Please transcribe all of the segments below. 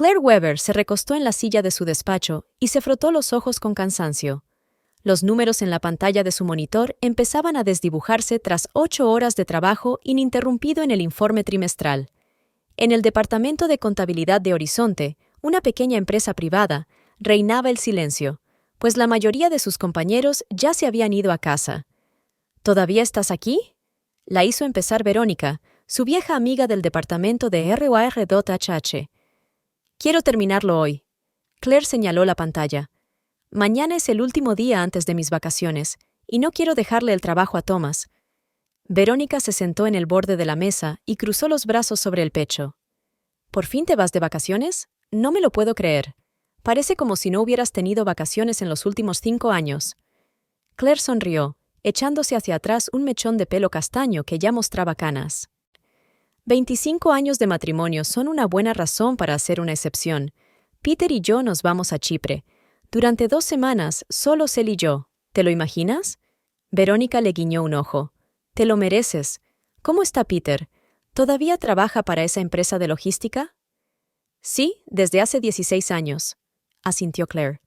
Claire Weber se recostó en la silla de su despacho y se frotó los ojos con cansancio. Los números en la pantalla de su monitor empezaban a desdibujarse tras 8 horas de trabajo ininterrumpido en el informe trimestral. En el departamento de contabilidad de Horizonte, una pequeña empresa privada, reinaba el silencio, pues la mayoría de sus compañeros ya se habían ido a casa. ¿Todavía estás aquí?, la hizo empezar Verónica, su vieja amiga del departamento de ROR.HH. Quiero terminarlo hoy. Claire señaló la pantalla. Mañana es el último día antes de mis vacaciones, y no quiero dejarle el trabajo a Thomas. Verónica se sentó en el borde de la mesa y cruzó los brazos sobre el pecho. ¿Por fin te vas de vacaciones? No me lo puedo creer. Parece como si no hubieras tenido vacaciones en los últimos 5 años. Claire sonrió, echándose hacia atrás un mechón de pelo castaño que ya mostraba canas. 25 años de matrimonio son una buena razón para hacer una excepción. Peter y yo nos vamos a Chipre. Durante 2 semanas, solo él y yo. ¿Te lo imaginas? Verónica le guiñó un ojo. Te lo mereces. ¿Cómo está Peter? ¿Todavía trabaja para esa empresa de logística? Sí, desde hace 16 años, asintió Claire.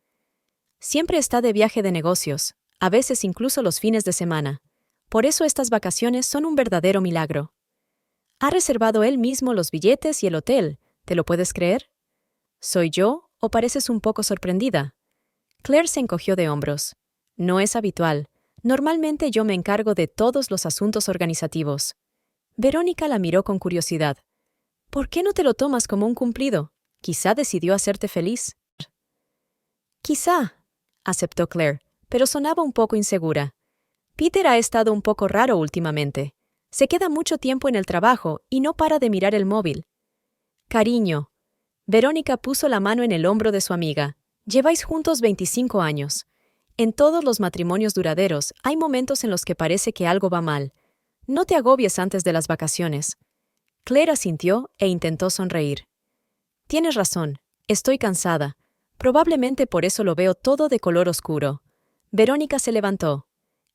Siempre está de viaje de negocios, a veces incluso los fines de semana. Por eso estas vacaciones son un verdadero milagro. Ha reservado él mismo los billetes y el hotel, ¿te lo puedes creer? ¿Soy yo o pareces un poco sorprendida? Claire se encogió de hombros. No es habitual. Normalmente yo me encargo de todos los asuntos organizativos. Verónica la miró con curiosidad. ¿Por qué no te lo tomas como un cumplido? Quizá decidió hacerte feliz. Quizá, aceptó Claire, pero sonaba un poco insegura. Peter ha estado un poco raro últimamente. Se queda mucho tiempo en el trabajo y no para de mirar el móvil. Cariño. Verónica puso la mano en el hombro de su amiga. Lleváis juntos 25 años. En todos los matrimonios duraderos hay momentos en los que parece que algo va mal. No te agobies antes de las vacaciones. Claire asintió e intentó sonreír. Tienes razón, estoy cansada. Probablemente por eso lo veo todo de color oscuro. Verónica se levantó.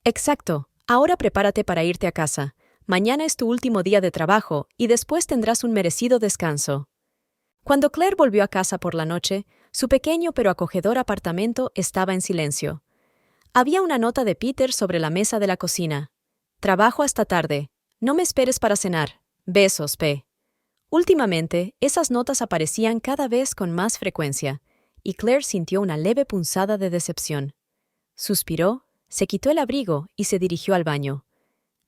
Exacto, ahora prepárate para irte a casa. Mañana es tu último día de trabajo y después tendrás un merecido descanso. Cuando Claire volvió a casa por la noche, su pequeño pero acogedor apartamento estaba en silencio. Había una nota de Peter sobre la mesa de la cocina. Trabajo hasta tarde. No me esperes para cenar. Besos, P. Últimamente, esas notas aparecían cada vez con más frecuencia, y Claire sintió una leve punzada de decepción. Suspiró, se quitó el abrigo y se dirigió al baño.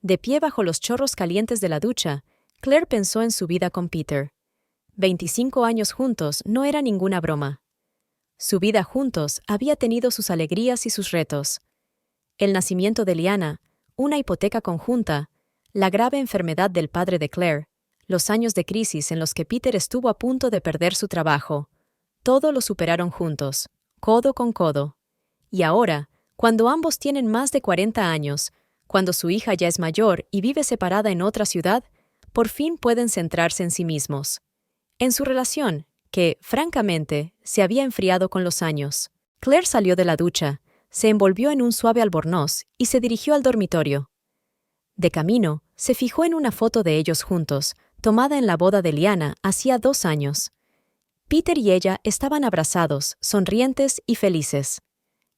De pie bajo los chorros calientes de la ducha, Claire pensó en su vida con Peter. 25 años juntos no era ninguna broma. Su vida juntos había tenido sus alegrías y sus retos. El nacimiento de Liana, una hipoteca conjunta, la grave enfermedad del padre de Claire, los años de crisis en los que Peter estuvo a punto de perder su trabajo. Todo lo superaron juntos, codo con codo. Y ahora, cuando ambos tienen más de 40 años, cuando su hija ya es mayor y vive separada en otra ciudad, por fin pueden centrarse en sí mismos. En su relación, que, francamente, se había enfriado con los años. Claire salió de la ducha, se envolvió en un suave albornoz y se dirigió al dormitorio. De camino, se fijó en una foto de ellos juntos, tomada en la boda de Liana hacía 2 años. Peter y ella estaban abrazados, sonrientes y felices.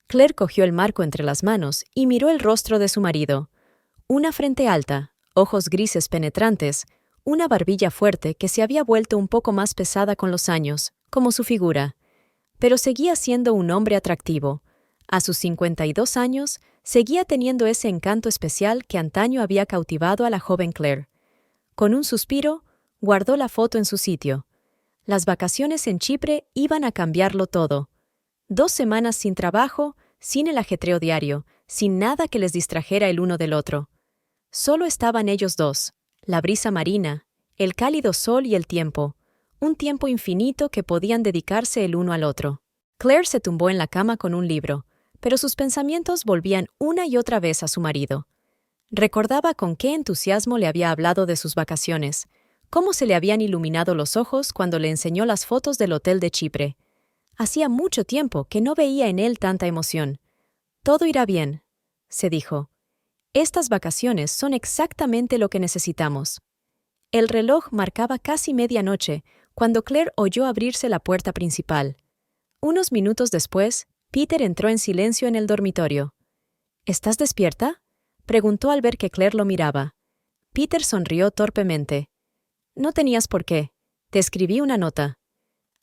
Claire cogió el marco entre las manos y miró el rostro de su marido. Una frente alta, ojos grises penetrantes, una barbilla fuerte que se había vuelto un poco más pesada con los años, como su figura. Pero seguía siendo un hombre atractivo. A sus 52 años, seguía teniendo ese encanto especial que antaño había cautivado a la joven Claire. Con un suspiro, guardó la foto en su sitio. Las vacaciones en Chipre iban a cambiarlo todo. 2 semanas sin trabajo, sin el ajetreo diario, sin nada que les distrajera el uno del otro. Solo estaban ellos dos, la brisa marina, el cálido sol y el tiempo, un tiempo infinito que podían dedicarse el uno al otro. Claire se tumbó en la cama con un libro, pero sus pensamientos volvían una y otra vez a su marido. Recordaba con qué entusiasmo le había hablado de sus vacaciones, cómo se le habían iluminado los ojos cuando le enseñó las fotos del hotel de Chipre. Hacía mucho tiempo que no veía en él tanta emoción. Todo irá bien, se dijo. Estas vacaciones son exactamente lo que necesitamos. El reloj marcaba casi medianoche cuando Claire oyó abrirse la puerta principal. Unos minutos después, Peter entró en silencio en el dormitorio. ¿Estás despierta?, preguntó al ver que Claire lo miraba. Peter sonrió torpemente. No tenías por qué. Te escribí una nota.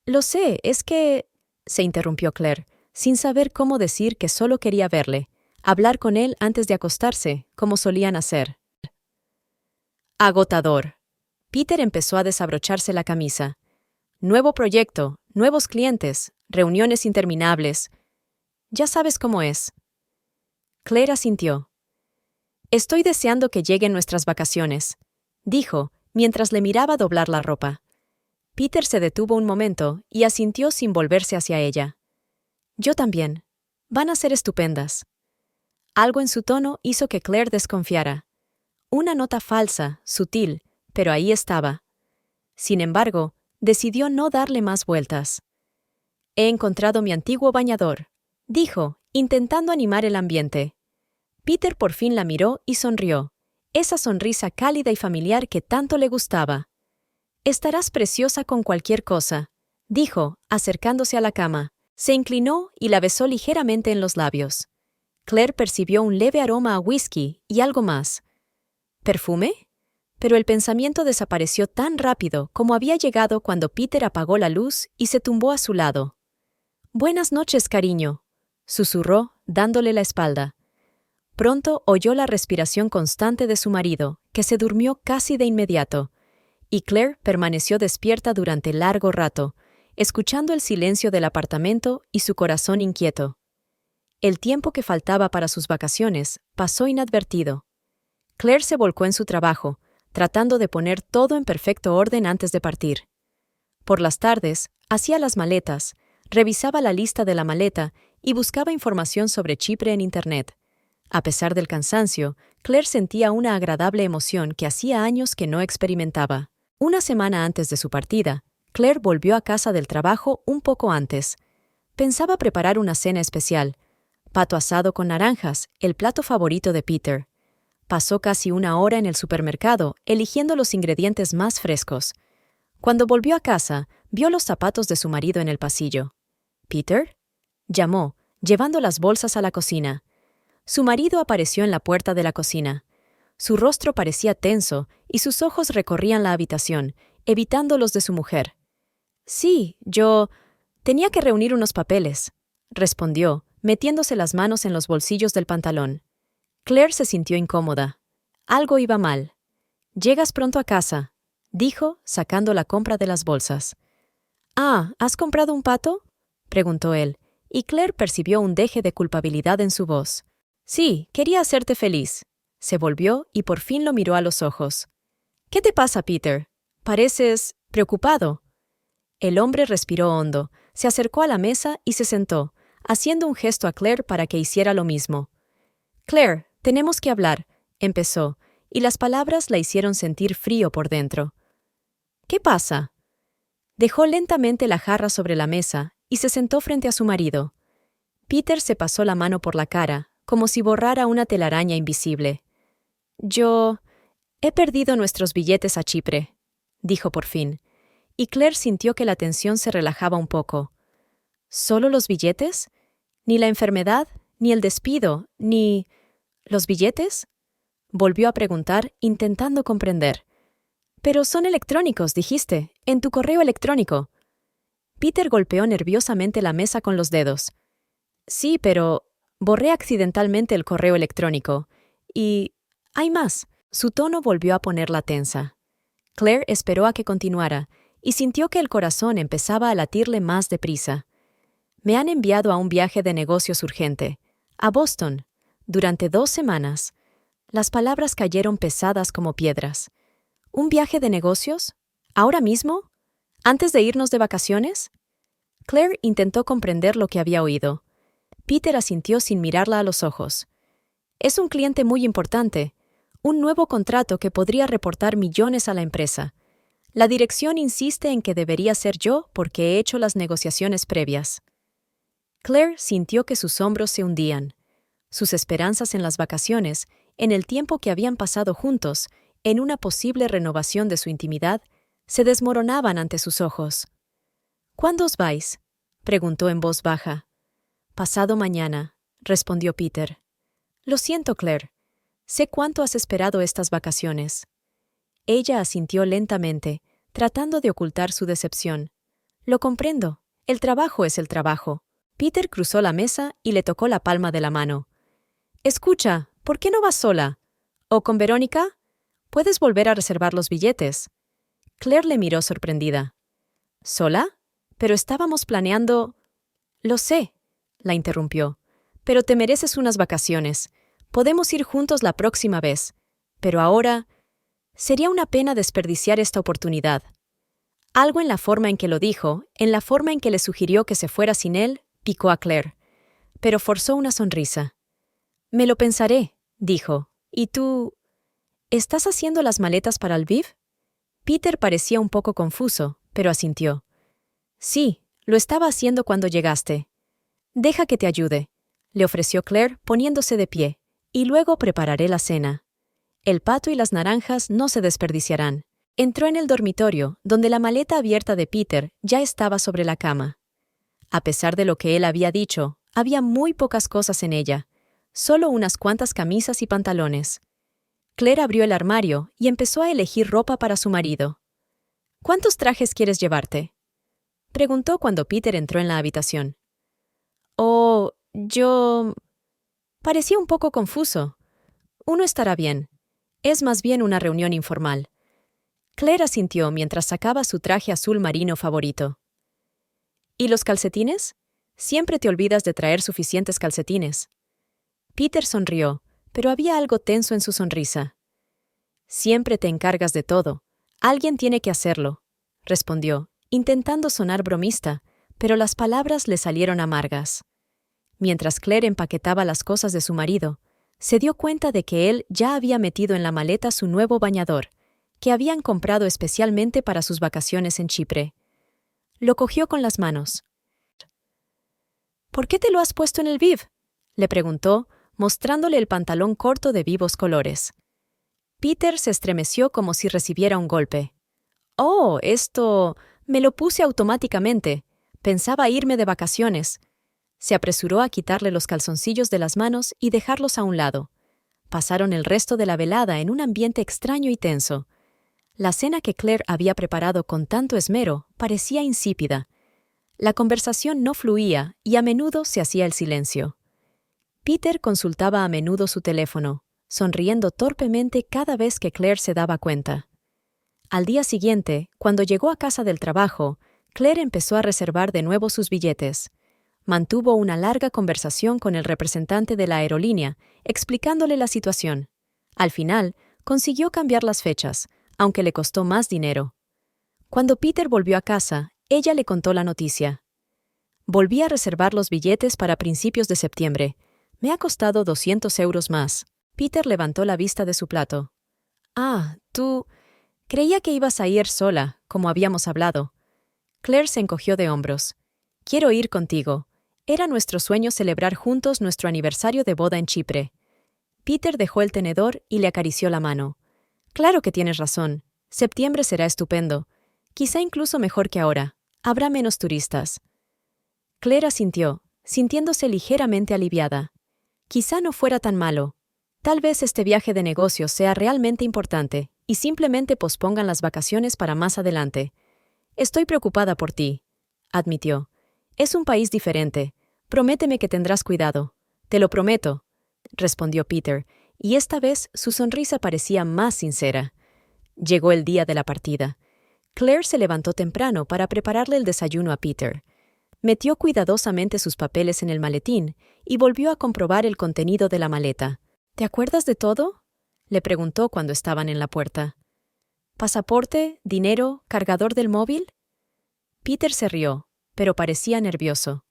Lo sé, es que... se interrumpió Claire, sin saber cómo decir que solo quería verle, hablar con él antes de acostarse, como solían hacer. Agotador. Peter empezó a desabrocharse la camisa. Nuevo proyecto, nuevos clientes, reuniones interminables. Ya sabes cómo es. Claire asintió. Estoy deseando que lleguen nuestras vacaciones, dijo, mientras le miraba doblar la ropa. Peter se detuvo un momento y asintió sin volverse hacia ella. Yo también. Van a ser estupendas. Algo en su tono hizo que Claire desconfiara. Una nota falsa, sutil, pero ahí estaba. Sin embargo, decidió no darle más vueltas. He encontrado mi antiguo bañador, dijo, intentando animar el ambiente. Peter por fin la miró y sonrió, esa sonrisa cálida y familiar que tanto le gustaba. Estarás preciosa con cualquier cosa, dijo, acercándose a la cama. Se inclinó y la besó ligeramente en los labios. Claire percibió un leve aroma a whisky y algo más. ¿Perfume? Pero el pensamiento desapareció tan rápido como había llegado cuando Peter apagó la luz y se tumbó a su lado. «Buenas noches, cariño», susurró, dándole la espalda. Pronto oyó la respiración constante de su marido, que se durmió casi de inmediato, y Claire permaneció despierta durante largo rato, escuchando el silencio del apartamento y su corazón inquieto. El tiempo que faltaba para sus vacaciones pasó inadvertido. Claire se volcó en su trabajo, tratando de poner todo en perfecto orden antes de partir. Por las tardes, hacía las maletas, revisaba la lista de la maleta y buscaba información sobre Chipre en Internet. A pesar del cansancio, Claire sentía una agradable emoción que hacía años que no experimentaba. Una semana antes de su partida, Claire volvió a casa del trabajo un poco antes. Pensaba preparar una cena especial. Pato asado con naranjas, el plato favorito de Peter. Pasó casi una hora en el supermercado, eligiendo los ingredientes más frescos. Cuando volvió a casa, vio los zapatos de su marido en el pasillo. «¿Peter?», llamó, llevando las bolsas a la cocina. Su marido apareció en la puerta de la cocina. Su rostro parecía tenso y sus ojos recorrían la habitación, evitando los de su mujer. «Sí, yo... tenía que reunir unos papeles», respondió, metiéndose las manos en los bolsillos del pantalón. Claire se sintió incómoda. Algo iba mal. «¿Llegas pronto a casa?», dijo, sacando la compra de las bolsas. «Ah, ¿has comprado un pato?», preguntó él, y Claire percibió un deje de culpabilidad en su voz. «Sí, quería hacerte feliz». Se volvió y por fin lo miró a los ojos. «¿Qué te pasa, Peter? Pareces preocupado». El hombre respiró hondo, se acercó a la mesa y se sentó, haciendo un gesto a Claire para que hiciera lo mismo. «Claire, tenemos que hablar», empezó, y las palabras la hicieron sentir frío por dentro. «¿Qué pasa?». Dejó lentamente la jarra sobre la mesa y se sentó frente a su marido. Peter se pasó la mano por la cara, como si borrara una telaraña invisible. «Yo... he perdido nuestros billetes a Chipre», dijo por fin, y Claire sintió que la tensión se relajaba un poco. ¿Solo los billetes? ¿Ni la enfermedad, ni el despido, ni... los billetes?, volvió a preguntar, intentando comprender. «Pero son electrónicos, dijiste, en tu correo electrónico». Peter golpeó nerviosamente la mesa con los dedos. «Sí, pero borré accidentalmente el correo electrónico. Y... hay más». Su tono volvió a ponerla tensa. Claire esperó a que continuara, y sintió que el corazón empezaba a latirle más deprisa. «Me han enviado a un viaje de negocios urgente, a Boston, durante 2 semanas». Las palabras cayeron pesadas como piedras. ¿Un viaje de negocios? ¿Ahora mismo? ¿Antes de irnos de vacaciones? Claire intentó comprender lo que había oído. Peter asintió sin mirarla a los ojos. «Es un cliente muy importante. Un nuevo contrato que podría reportar millones a la empresa. La dirección insiste en que debería ser yo porque he hecho las negociaciones previas». Claire sintió que sus hombros se hundían. Sus esperanzas en las vacaciones, en el tiempo que habían pasado juntos, en una posible renovación de su intimidad, se desmoronaban ante sus ojos. —¿Cuándo os vais? —preguntó en voz baja. —Pasado mañana —respondió Peter. —Lo siento, Claire. Sé cuánto has esperado estas vacaciones. Ella asintió lentamente, tratando de ocultar su decepción. —Lo comprendo. El trabajo es el trabajo. Peter cruzó la mesa y le tocó la palma de la mano. —Escucha, ¿por qué no vas sola? ¿O con Verónica? Puedes volver a reservar los billetes. Claire le miró sorprendida. —¿Sola? Pero estábamos planeando... —Lo sé —la interrumpió—, pero te mereces unas vacaciones. Podemos ir juntos la próxima vez. Pero ahora... sería una pena desperdiciar esta oportunidad. Algo en la forma en que lo dijo, en la forma en que le sugirió que se fuera sin él, picó a Claire. Pero forzó una sonrisa. —Me lo pensaré —dijo—. ¿Y tú? ¿Estás haciendo las maletas para Lviv? Peter parecía un poco confuso, pero asintió. —Sí, lo estaba haciendo cuando llegaste. —Deja que te ayude —le ofreció Claire poniéndose de pie—, y luego prepararé la cena. El pato y las naranjas no se desperdiciarán. Entró en el dormitorio, donde la maleta abierta de Peter ya estaba sobre la cama. A pesar de lo que él había dicho, había muy pocas cosas en ella, solo unas cuantas camisas y pantalones. Claire abrió el armario y empezó a elegir ropa para su marido. —¿Cuántos trajes quieres llevarte? —preguntó cuando Peter entró en la habitación. —Oh, yo... Parecía un poco confuso. Uno estará bien. Es más bien una reunión informal. Claire asintió mientras sacaba su traje azul marino favorito. —¿Y los calcetines? Siempre te olvidas de traer suficientes calcetines. Peter sonrió, pero había algo tenso en su sonrisa. —Siempre te encargas de todo. Alguien tiene que hacerlo —respondió, intentando sonar bromista, pero las palabras le salieron amargas. Mientras Claire empaquetaba las cosas de su marido, se dio cuenta de que él ya había metido en la maleta su nuevo bañador, que habían comprado especialmente para sus vacaciones en Chipre. Lo cogió con las manos. —¿Por qué te lo has puesto en el Lviv? —le preguntó, mostrándole el pantalón corto de vivos colores. Peter se estremeció como si recibiera un golpe. —Oh, esto... me lo puse automáticamente. Pensaba irme de vacaciones. Se apresuró a quitarle los calzoncillos de las manos y dejarlos a un lado. Pasaron el resto de la velada en un ambiente extraño y tenso. La cena que Claire había preparado con tanto esmero parecía insípida. La conversación no fluía y a menudo se hacía el silencio. Peter consultaba a menudo su teléfono, sonriendo torpemente cada vez que Claire se daba cuenta. Al día siguiente, cuando llegó a casa del trabajo, Claire empezó a reservar de nuevo sus billetes. Mantuvo una larga conversación con el representante de la aerolínea, explicándole la situación. Al final, consiguió cambiar las fechas, aunque le costó más dinero. Cuando Peter volvió a casa, ella le contó la noticia. Volví a reservar los billetes para principios de septiembre. Me ha costado 200 euros más. Peter levantó la vista de su plato. —Ah, tú... Creía que ibas a ir sola, como habíamos hablado. Claire se encogió de hombros. —Quiero ir contigo. Era nuestro sueño celebrar juntos nuestro aniversario de boda en Chipre. Peter dejó el tenedor y le acarició la mano. —Claro que tienes razón. Septiembre será estupendo. Quizá incluso mejor que ahora. Habrá menos turistas. Claire asintió, sintiéndose ligeramente aliviada. Quizá no fuera tan malo. Tal vez este viaje de negocios sea realmente importante y simplemente pospongan las vacaciones para más adelante. Estoy preocupada por ti, admitió. Es un país diferente. Prométeme que tendrás cuidado. Te lo prometo, respondió Peter, y esta vez su sonrisa parecía más sincera. Llegó el día de la partida. Claire se levantó temprano para prepararle el desayuno a Peter. Metió cuidadosamente sus papeles en el maletín y volvió a comprobar el contenido de la maleta. —¿Te acuerdas de todo? —le preguntó cuando estaban en la puerta. —¿Pasaporte, dinero, cargador del móvil? Peter se rió, pero parecía nervioso.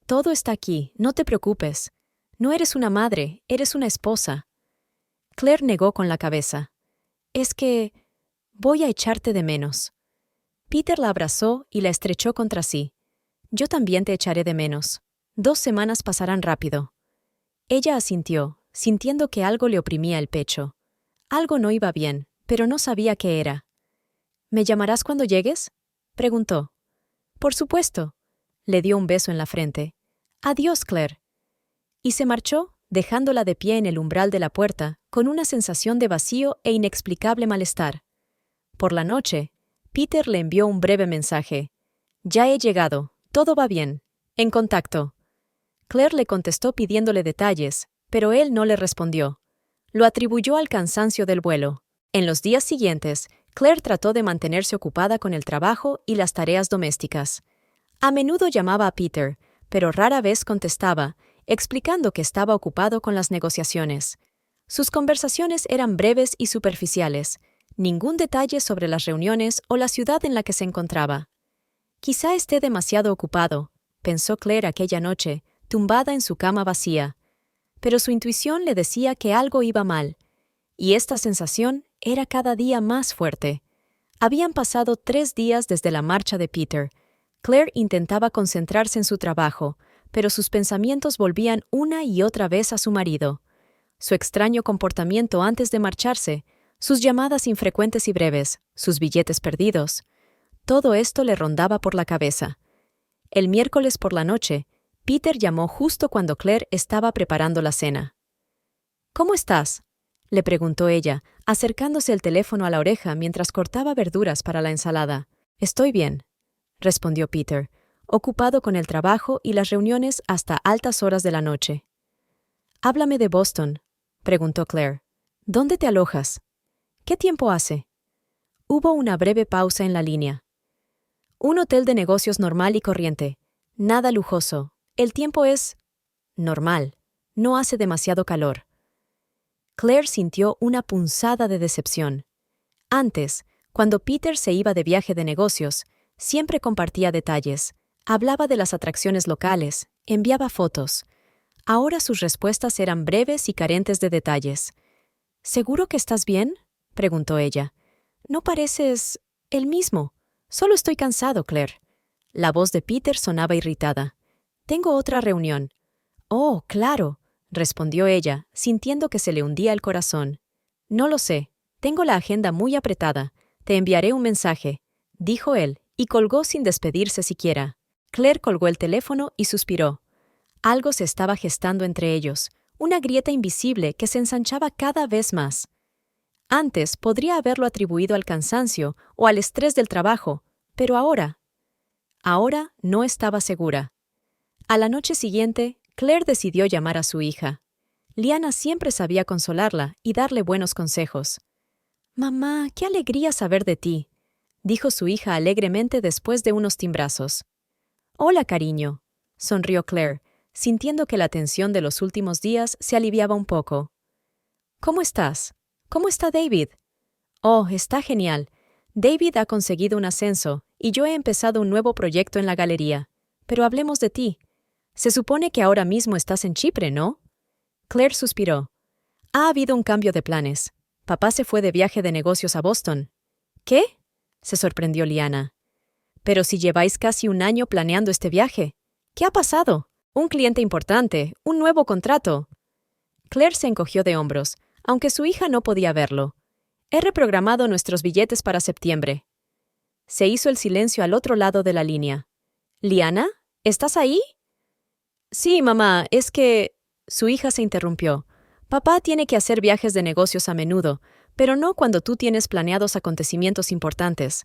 —Todo está aquí, no te preocupes. No eres una madre, eres una esposa. Claire negó con la cabeza. —Es que... voy a echarte de menos. Peter la abrazó y la estrechó contra sí. —Yo también te echaré de menos. 2 semanas pasarán rápido. Ella asintió, sintiendo que algo le oprimía el pecho. Algo no iba bien, pero no sabía qué era. ¿Me llamarás cuando llegues? Preguntó. Por supuesto. Le dio un beso en la frente. Adiós, Claire. Y se marchó, dejándola de pie en el umbral de la puerta, con una sensación de vacío e inexplicable malestar. Por la noche, Peter le envió un breve mensaje. Ya he llegado, todo va bien. En contacto. Claire le contestó pidiéndole detalles, pero él no le respondió. Lo atribuyó al cansancio del vuelo. En los días siguientes, Claire trató de mantenerse ocupada con el trabajo y las tareas domésticas. A menudo llamaba a Peter, pero rara vez contestaba, explicando que estaba ocupado con las negociaciones. Sus conversaciones eran breves y superficiales, ningún detalle sobre las reuniones o la ciudad en la que se encontraba. Quizá esté demasiado ocupado, pensó Claire aquella noche, tumbada en su cama vacía. Pero su intuición le decía que algo iba mal, y esta sensación era cada día más fuerte. Habían pasado 3 días desde la marcha de Peter. Claire intentaba concentrarse en su trabajo, pero sus pensamientos volvían una y otra vez a su marido. Su extraño comportamiento antes de marcharse, sus llamadas infrecuentes y breves, sus billetes perdidos. Todo esto le rondaba por la cabeza. El miércoles por la noche, Peter llamó justo cuando Claire estaba preparando la cena. «¿Cómo estás?», le preguntó ella, acercándose el teléfono a la oreja mientras cortaba verduras para la ensalada. «Estoy bien», respondió Peter, ocupado con el trabajo y las reuniones hasta altas horas de la noche. «Háblame de Boston», preguntó Claire. «¿Dónde te alojas? ¿Qué tiempo hace?». Hubo una breve pausa en la línea. «Un hotel de negocios normal y corriente. Nada lujoso. El tiempo es normal. No hace demasiado calor». Claire sintió una punzada de decepción. Antes, cuando Peter se iba de viaje de negocios, siempre compartía detalles, hablaba de las atracciones locales, enviaba fotos. Ahora sus respuestas eran breves y carentes de detalles. «¿Seguro que estás bien?», preguntó ella. «No pareces el mismo. Solo estoy cansado, Claire». La voz de Peter sonaba irritada. «Tengo otra reunión». «Oh, claro», respondió ella, sintiendo que se le hundía el corazón. «No lo sé. Tengo la agenda muy apretada. Te enviaré un mensaje», dijo él, y colgó sin despedirse siquiera. Claire colgó el teléfono y suspiró. Algo se estaba gestando entre ellos, una grieta invisible que se ensanchaba cada vez más. Antes podría haberlo atribuido al cansancio o al estrés del trabajo, pero ahora no estaba segura. A la noche siguiente, Claire decidió llamar a su hija. Liana siempre sabía consolarla y darle buenos consejos. «Mamá, qué alegría saber de ti», dijo su hija alegremente después de unos timbrazos. «Hola, cariño», sonrió Claire, sintiendo que la tensión de los últimos días se aliviaba un poco. «¿Cómo estás? ¿Cómo está David?» «Oh, está genial. David ha conseguido un ascenso y yo he empezado un nuevo proyecto en la galería. Pero hablemos de ti. Se supone que ahora mismo estás en Chipre, ¿no?». Claire suspiró. «Ha habido un cambio de planes. Papá se fue de viaje de negocios a Boston». «¿Qué?», se sorprendió Liana. «Pero si lleváis casi un año planeando este viaje. ¿Qué ha pasado? Un cliente importante, un nuevo contrato». Claire se encogió de hombros, aunque su hija no podía verlo. «He reprogramado nuestros billetes para septiembre». Se hizo el silencio al otro lado de la línea. «Liana, ¿estás ahí?». «Sí, mamá, es que…». Su hija se interrumpió. «Papá tiene que hacer viajes de negocios a menudo, pero no cuando tú tienes planeados acontecimientos importantes.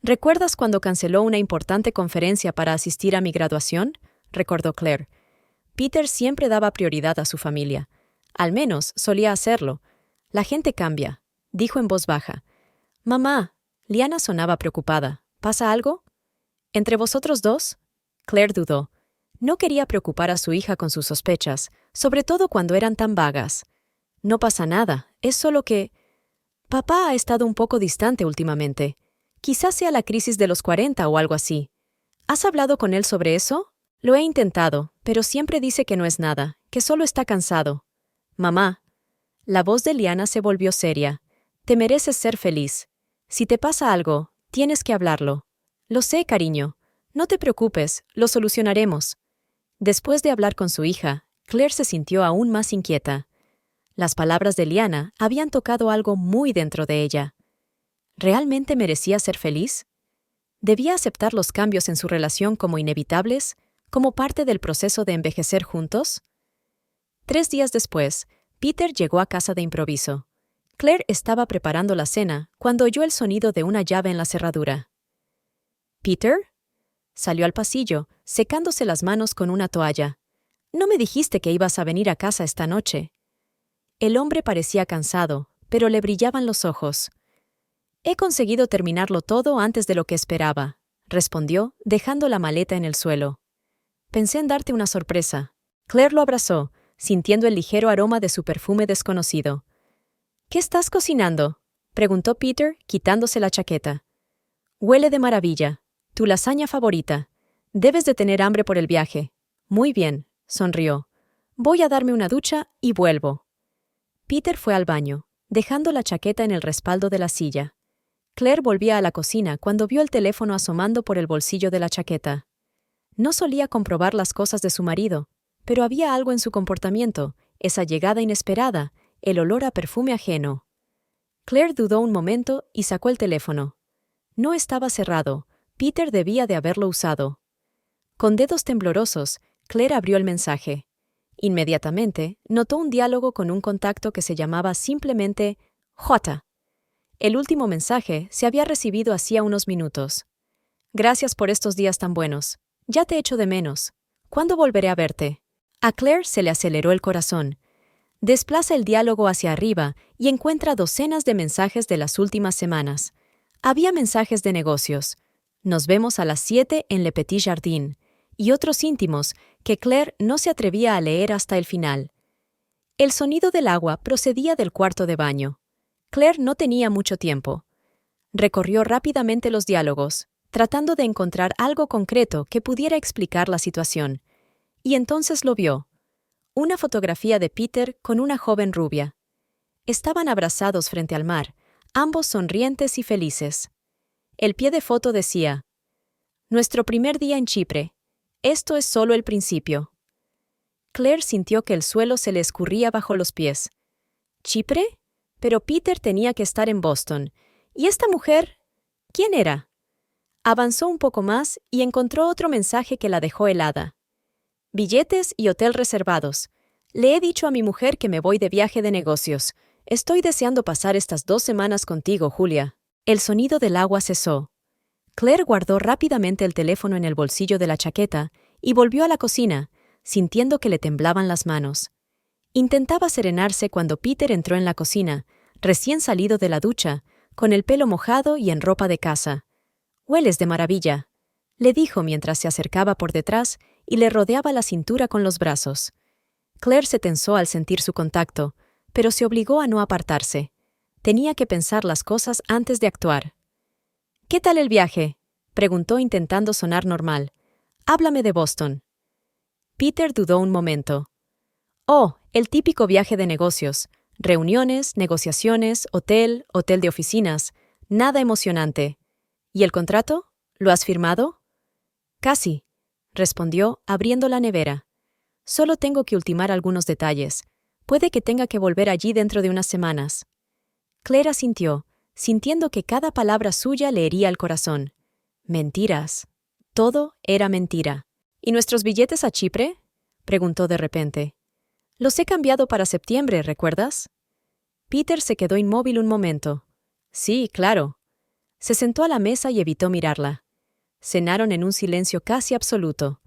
¿Recuerdas cuando canceló una importante conferencia para asistir a mi graduación?», recordó Claire. Peter siempre daba prioridad a su familia. Al menos solía hacerlo. «La gente cambia», dijo en voz baja. «Mamá», Liana sonaba preocupada. «¿Pasa algo?». «¿Entre vosotros dos?». Claire dudó. No quería preocupar a su hija con sus sospechas, sobre todo cuando eran tan vagas. «No pasa nada, es solo que…». «Papá ha estado un poco distante últimamente. Quizás sea la crisis de los 40 o algo así. ¿Has hablado con él sobre eso?». «Lo he intentado, pero siempre dice que no es nada, que solo está cansado». «Mamá». La voz de Liana se volvió seria. «Te mereces ser feliz. Si te pasa algo, tienes que hablarlo». «Lo sé, cariño. No te preocupes, lo solucionaremos». Después de hablar con su hija, Claire se sintió aún más inquieta. Las palabras de Liana habían tocado algo muy dentro de ella. ¿Realmente merecía ser feliz? ¿Debía aceptar los cambios en su relación como inevitables, como parte del proceso de envejecer juntos? 3 días después, Peter llegó a casa de improviso. Claire estaba preparando la cena cuando oyó el sonido de una llave en la cerradura. ¿Peter? Salió al pasillo, secándose las manos con una toalla. «No me dijiste que ibas a venir a casa esta noche». El hombre parecía cansado, pero le brillaban los ojos. «He conseguido terminarlo todo antes de lo que esperaba», respondió, dejando la maleta en el suelo. «Pensé en darte una sorpresa». Claire lo abrazó, sintiendo el ligero aroma de su perfume desconocido. «¿Qué estás cocinando?», preguntó Peter, quitándose la chaqueta. «Huele de maravilla. Tu lasaña favorita. Debes de tener hambre por el viaje». «Muy bien», sonrió. «Voy a darme una ducha y vuelvo». Peter fue al baño, dejando la chaqueta en el respaldo de la silla. Claire volvía a la cocina cuando vio el teléfono asomando por el bolsillo de la chaqueta. No solía comprobar las cosas de su marido, pero había algo en su comportamiento, esa llegada inesperada, el olor a perfume ajeno. Claire dudó un momento y sacó el teléfono. No estaba cerrado. Peter debía de haberlo usado. Con dedos temblorosos, Claire abrió el mensaje. Inmediatamente, notó un diálogo con un contacto que se llamaba simplemente J. El último mensaje se había recibido hacía unos minutos. «Gracias por estos días tan buenos. Ya te echo de menos. ¿Cuándo volveré a verte?» A Claire se le aceleró el corazón. Desplaza el diálogo hacia arriba y encuentra docenas de mensajes de las últimas semanas. Había mensajes de negocios. «Nos vemos a las 7 en Le Petit Jardin», y otros íntimos que Claire no se atrevía a leer hasta el final. El sonido del agua procedía del cuarto de baño. Claire no tenía mucho tiempo. Recorrió rápidamente los diálogos, tratando de encontrar algo concreto que pudiera explicar la situación. Y entonces lo vio. Una fotografía de Peter con una joven rubia. Estaban abrazados frente al mar, ambos sonrientes y felices. El pie de foto decía: «Nuestro primer día en Chipre. Esto es solo el principio». Claire sintió que el suelo se le escurría bajo los pies. ¿Chipre? Pero Peter tenía que estar en Boston. ¿Y esta mujer? ¿Quién era? Avanzó un poco más y encontró otro mensaje que la dejó helada. «Billetes y hotel reservados. Le he dicho a mi mujer que me voy de viaje de negocios. Estoy deseando pasar estas 2 semanas contigo, Julia». El sonido del agua cesó. Claire guardó rápidamente el teléfono en el bolsillo de la chaqueta y volvió a la cocina, sintiendo que le temblaban las manos. Intentaba serenarse cuando Peter entró en la cocina, recién salido de la ducha, con el pelo mojado y en ropa de casa. «Hueles de maravilla», le dijo mientras se acercaba por detrás y le rodeaba la cintura con los brazos. Claire se tensó al sentir su contacto, pero se obligó a no apartarse. Tenía que pensar las cosas antes de actuar. «¿Qué tal el viaje?», preguntó intentando sonar normal. «Háblame de Boston». Peter dudó un momento. «Oh, el típico viaje de negocios. Reuniones, negociaciones, hotel de oficinas. Nada emocionante. ¿Y el contrato? ¿Lo has firmado?» «Casi», respondió, abriendo la nevera. «Solo tengo que ultimar algunos detalles. Puede que tenga que volver allí dentro de unas semanas». Claire asintió, sintiendo que cada palabra suya le hería el corazón. Mentiras. Todo era mentira. «¿Y nuestros billetes a Chipre?», preguntó de repente. «Los he cambiado para septiembre, ¿recuerdas?» Peter se quedó inmóvil un momento. «Sí, claro». Se sentó a la mesa y evitó mirarla. Cenaron en un silencio casi absoluto.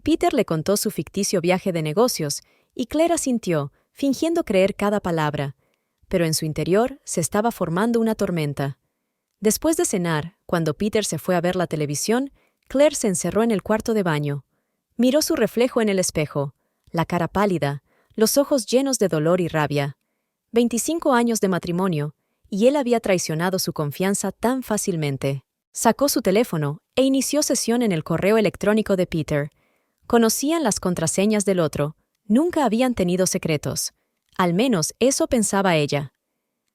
Peter le contó su ficticio viaje de negocios y Claire asintió, fingiendo creer cada palabra. Pero en su interior se estaba formando una tormenta. Después de cenar, cuando Peter se fue a ver la televisión, Claire se encerró en el cuarto de baño. Miró su reflejo en el espejo, la cara pálida, los ojos llenos de dolor y rabia. 25 años de matrimonio, y él había traicionado su confianza tan fácilmente. Sacó su teléfono e inició sesión en el correo electrónico de Peter. Conocían las contraseñas del otro, nunca habían tenido secretos. Al menos eso pensaba ella.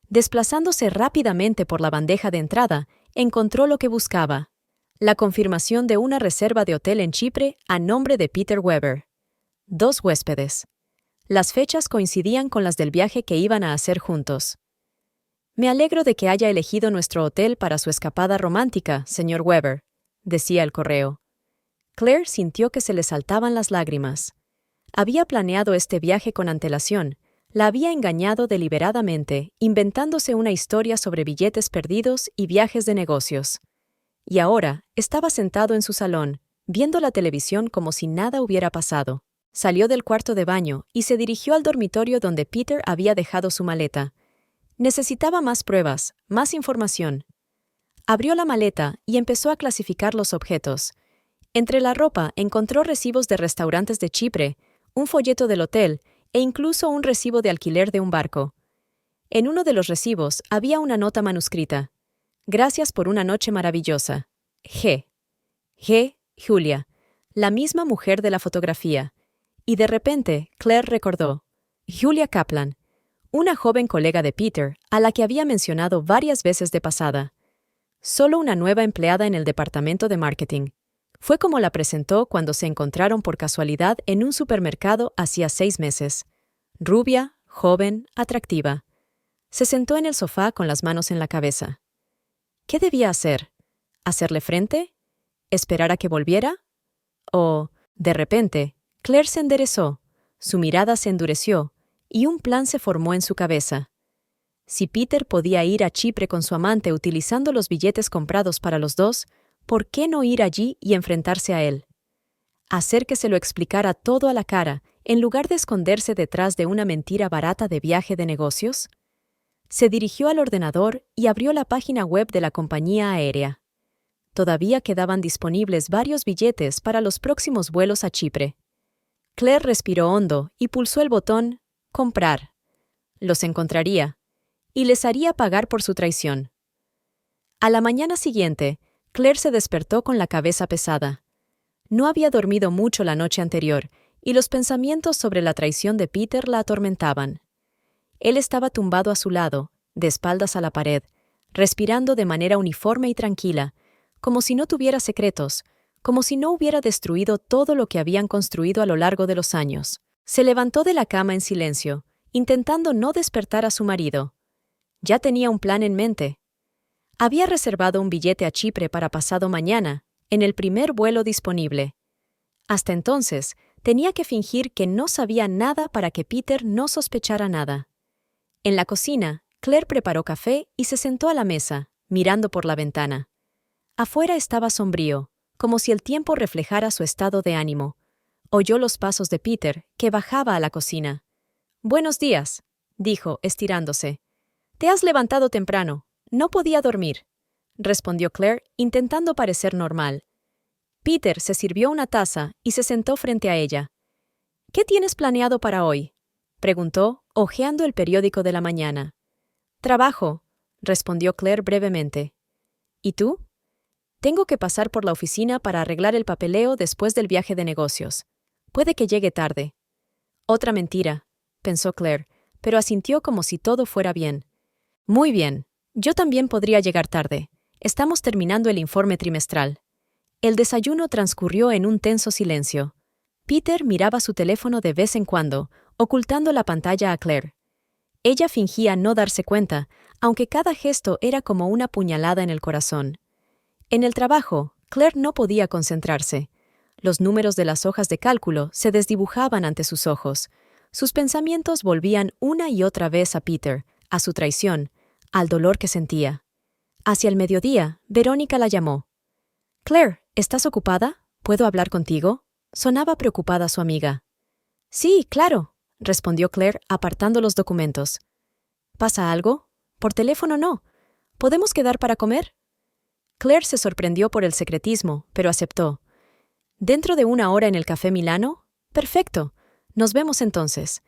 Desplazándose rápidamente por la bandeja de entrada, encontró lo que buscaba: la confirmación de una reserva de hotel en Chipre a nombre de Peter Weber. 2 huéspedes. Las fechas coincidían con las del viaje que iban a hacer juntos. Me alegro de que haya elegido nuestro hotel para su escapada romántica, señor Weber, decía el correo. Claire sintió que se le saltaban las lágrimas. Había planeado este viaje con antelación. La había engañado deliberadamente, inventándose una historia sobre billetes perdidos y viajes de negocios. Y ahora estaba sentado en su salón, viendo la televisión como si nada hubiera pasado. Salió del cuarto de baño y se dirigió al dormitorio donde Peter había dejado su maleta. Necesitaba más pruebas, más información. Abrió la maleta y empezó a clasificar los objetos. Entre la ropa encontró recibos de restaurantes de Chipre, un folleto del hotel e incluso un recibo de alquiler de un barco. En uno de los recibos había una nota manuscrita. Gracias por una noche maravillosa. G. Julia, la misma mujer de la fotografía. Y de repente, Claire recordó. Julia Kaplan, una joven colega de Peter, a la que había mencionado varias veces de pasada. Solo una nueva empleada en el departamento de marketing. Fue como la presentó cuando se encontraron por casualidad en un supermercado hacía 6 meses. Rubia, joven, atractiva. Se sentó en el sofá con las manos en la cabeza. ¿Qué debía hacer? ¿Hacerle frente? ¿Esperar a que volviera? O, de repente, Claire se enderezó, su mirada se endureció, y un plan se formó en su cabeza. Si Peter podía ir a Chipre con su amante utilizando los billetes comprados para los dos, ¿por qué no ir allí y enfrentarse a él? Hacer que se lo explicara todo a la cara, en lugar de esconderse detrás de una mentira barata de viaje de negocios. Se dirigió al ordenador y abrió la página web de la compañía aérea. Todavía quedaban disponibles varios billetes para los próximos vuelos a Chipre. Claire respiró hondo y pulsó el botón «Comprar». Los encontraría, y les haría pagar por su traición. A la mañana siguiente, Claire se despertó con la cabeza pesada. No había dormido mucho la noche anterior, y los pensamientos sobre la traición de Peter la atormentaban. Él estaba tumbado a su lado, de espaldas a la pared, respirando de manera uniforme y tranquila, como si no tuviera secretos, como si no hubiera destruido todo lo que habían construido a lo largo de los años. Se levantó de la cama en silencio, intentando no despertar a su marido. Ya tenía un plan en mente. Había reservado un billete a Chipre para pasado mañana, en el primer vuelo disponible. Hasta entonces, tenía que fingir que no sabía nada para que Peter no sospechara nada. En la cocina, Claire preparó café y se sentó a la mesa, mirando por la ventana. Afuera estaba sombrío, como si el tiempo reflejara su estado de ánimo. Oyó los pasos de Peter, que bajaba a la cocina. «Buenos días», dijo, estirándose. «Te has levantado temprano. No podía dormir», respondió Claire, intentando parecer normal. Peter se sirvió una taza y se sentó frente a ella. «¿Qué tienes planeado para hoy?», preguntó, hojeando el periódico de la mañana. «Trabajo», respondió Claire brevemente. «¿Y tú?» «Tengo que pasar por la oficina para arreglar el papeleo después del viaje de negocios. Puede que llegue tarde». «Otra mentira», pensó Claire, pero asintió como si todo fuera bien. «Muy bien. Yo también podría llegar tarde. Estamos terminando el informe trimestral». El desayuno transcurrió en un tenso silencio. Peter miraba su teléfono de vez en cuando, ocultando la pantalla a Claire. Ella fingía no darse cuenta, aunque cada gesto era como una puñalada en el corazón. En el trabajo, Claire no podía concentrarse. Los números de las hojas de cálculo se desdibujaban ante sus ojos. Sus pensamientos volvían una y otra vez a Peter, a su traición, al dolor que sentía. Hacia el mediodía, Verónica la llamó. «Claire, ¿estás ocupada? ¿Puedo hablar contigo?», sonaba preocupada su amiga. «Sí, claro», respondió Claire, apartando los documentos. «¿Pasa algo? Por teléfono no. ¿Podemos quedar para comer?». Claire se sorprendió por el secretismo, pero aceptó. «¿Dentro de 1 hora en el Café Milano? Perfecto. Nos vemos entonces».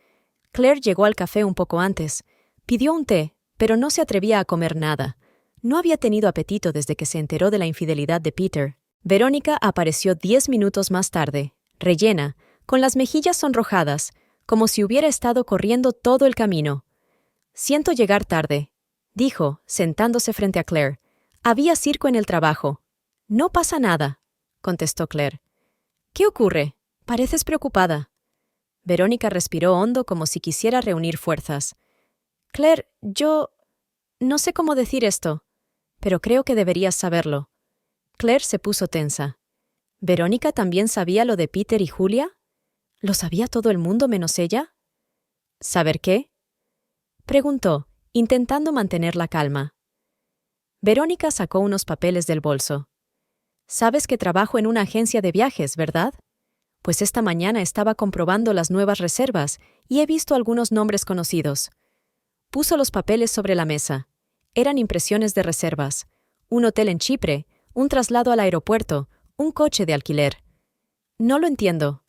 Claire llegó al café un poco antes. Pidió un té, pero no se atrevía a comer nada. No había tenido apetito desde que se enteró de la infidelidad de Peter. Verónica apareció 10 minutos más tarde, rellena, con las mejillas sonrojadas, como si hubiera estado corriendo todo el camino. «Siento llegar tarde», dijo, sentándose frente a Claire. «Había circo en el trabajo». «No pasa nada», contestó Claire. «¿Qué ocurre? Pareces preocupada». Verónica respiró hondo como si quisiera reunir fuerzas. «Claire, yo...» No sé cómo decir esto, pero creo que deberías saberlo. Claire se puso tensa. ¿Verónica también sabía lo de Peter y Julia? ¿Lo sabía todo el mundo menos ella? ¿Saber qué? Preguntó, intentando mantener la calma. Verónica sacó unos papeles del bolso. Sabes que trabajo en una agencia de viajes, ¿verdad? Pues esta mañana estaba comprobando las nuevas reservas y he visto algunos nombres conocidos. Puso los papeles sobre la mesa. Eran impresiones de reservas. Un hotel en Chipre, un traslado al aeropuerto, un coche de alquiler. No lo entiendo.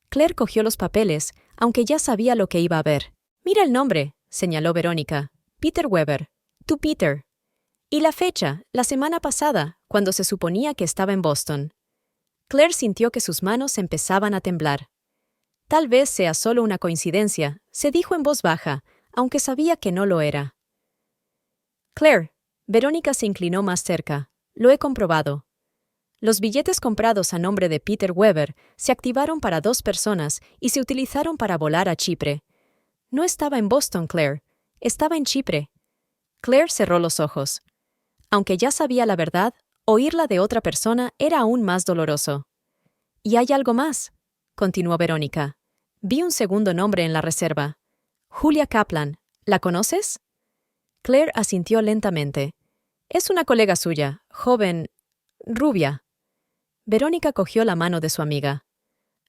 Claire cogió los papeles, aunque ya sabía lo que iba a ver. Mira el nombre, señaló Verónica. Peter Weber. Tu Peter. Y la fecha, la semana pasada, cuando se suponía que estaba en Boston. Claire sintió que sus manos empezaban a temblar. Tal vez sea solo una coincidencia, se dijo en voz baja, aunque sabía que no lo era. Claire, Verónica se inclinó más cerca. Lo he comprobado. Los billetes comprados a nombre de Peter Weber se activaron para 2 personas y se utilizaron para volar a Chipre. No estaba en Boston, Claire. Estaba en Chipre. Claire cerró los ojos. Aunque ya sabía la verdad, oírla de otra persona era aún más doloroso. «Y hay algo más», continuó Verónica. «Vi un segundo nombre en la reserva. Julia Kaplan. ¿La conoces?» Claire asintió lentamente. «Es una colega suya, joven, rubia». Verónica cogió la mano de su amiga.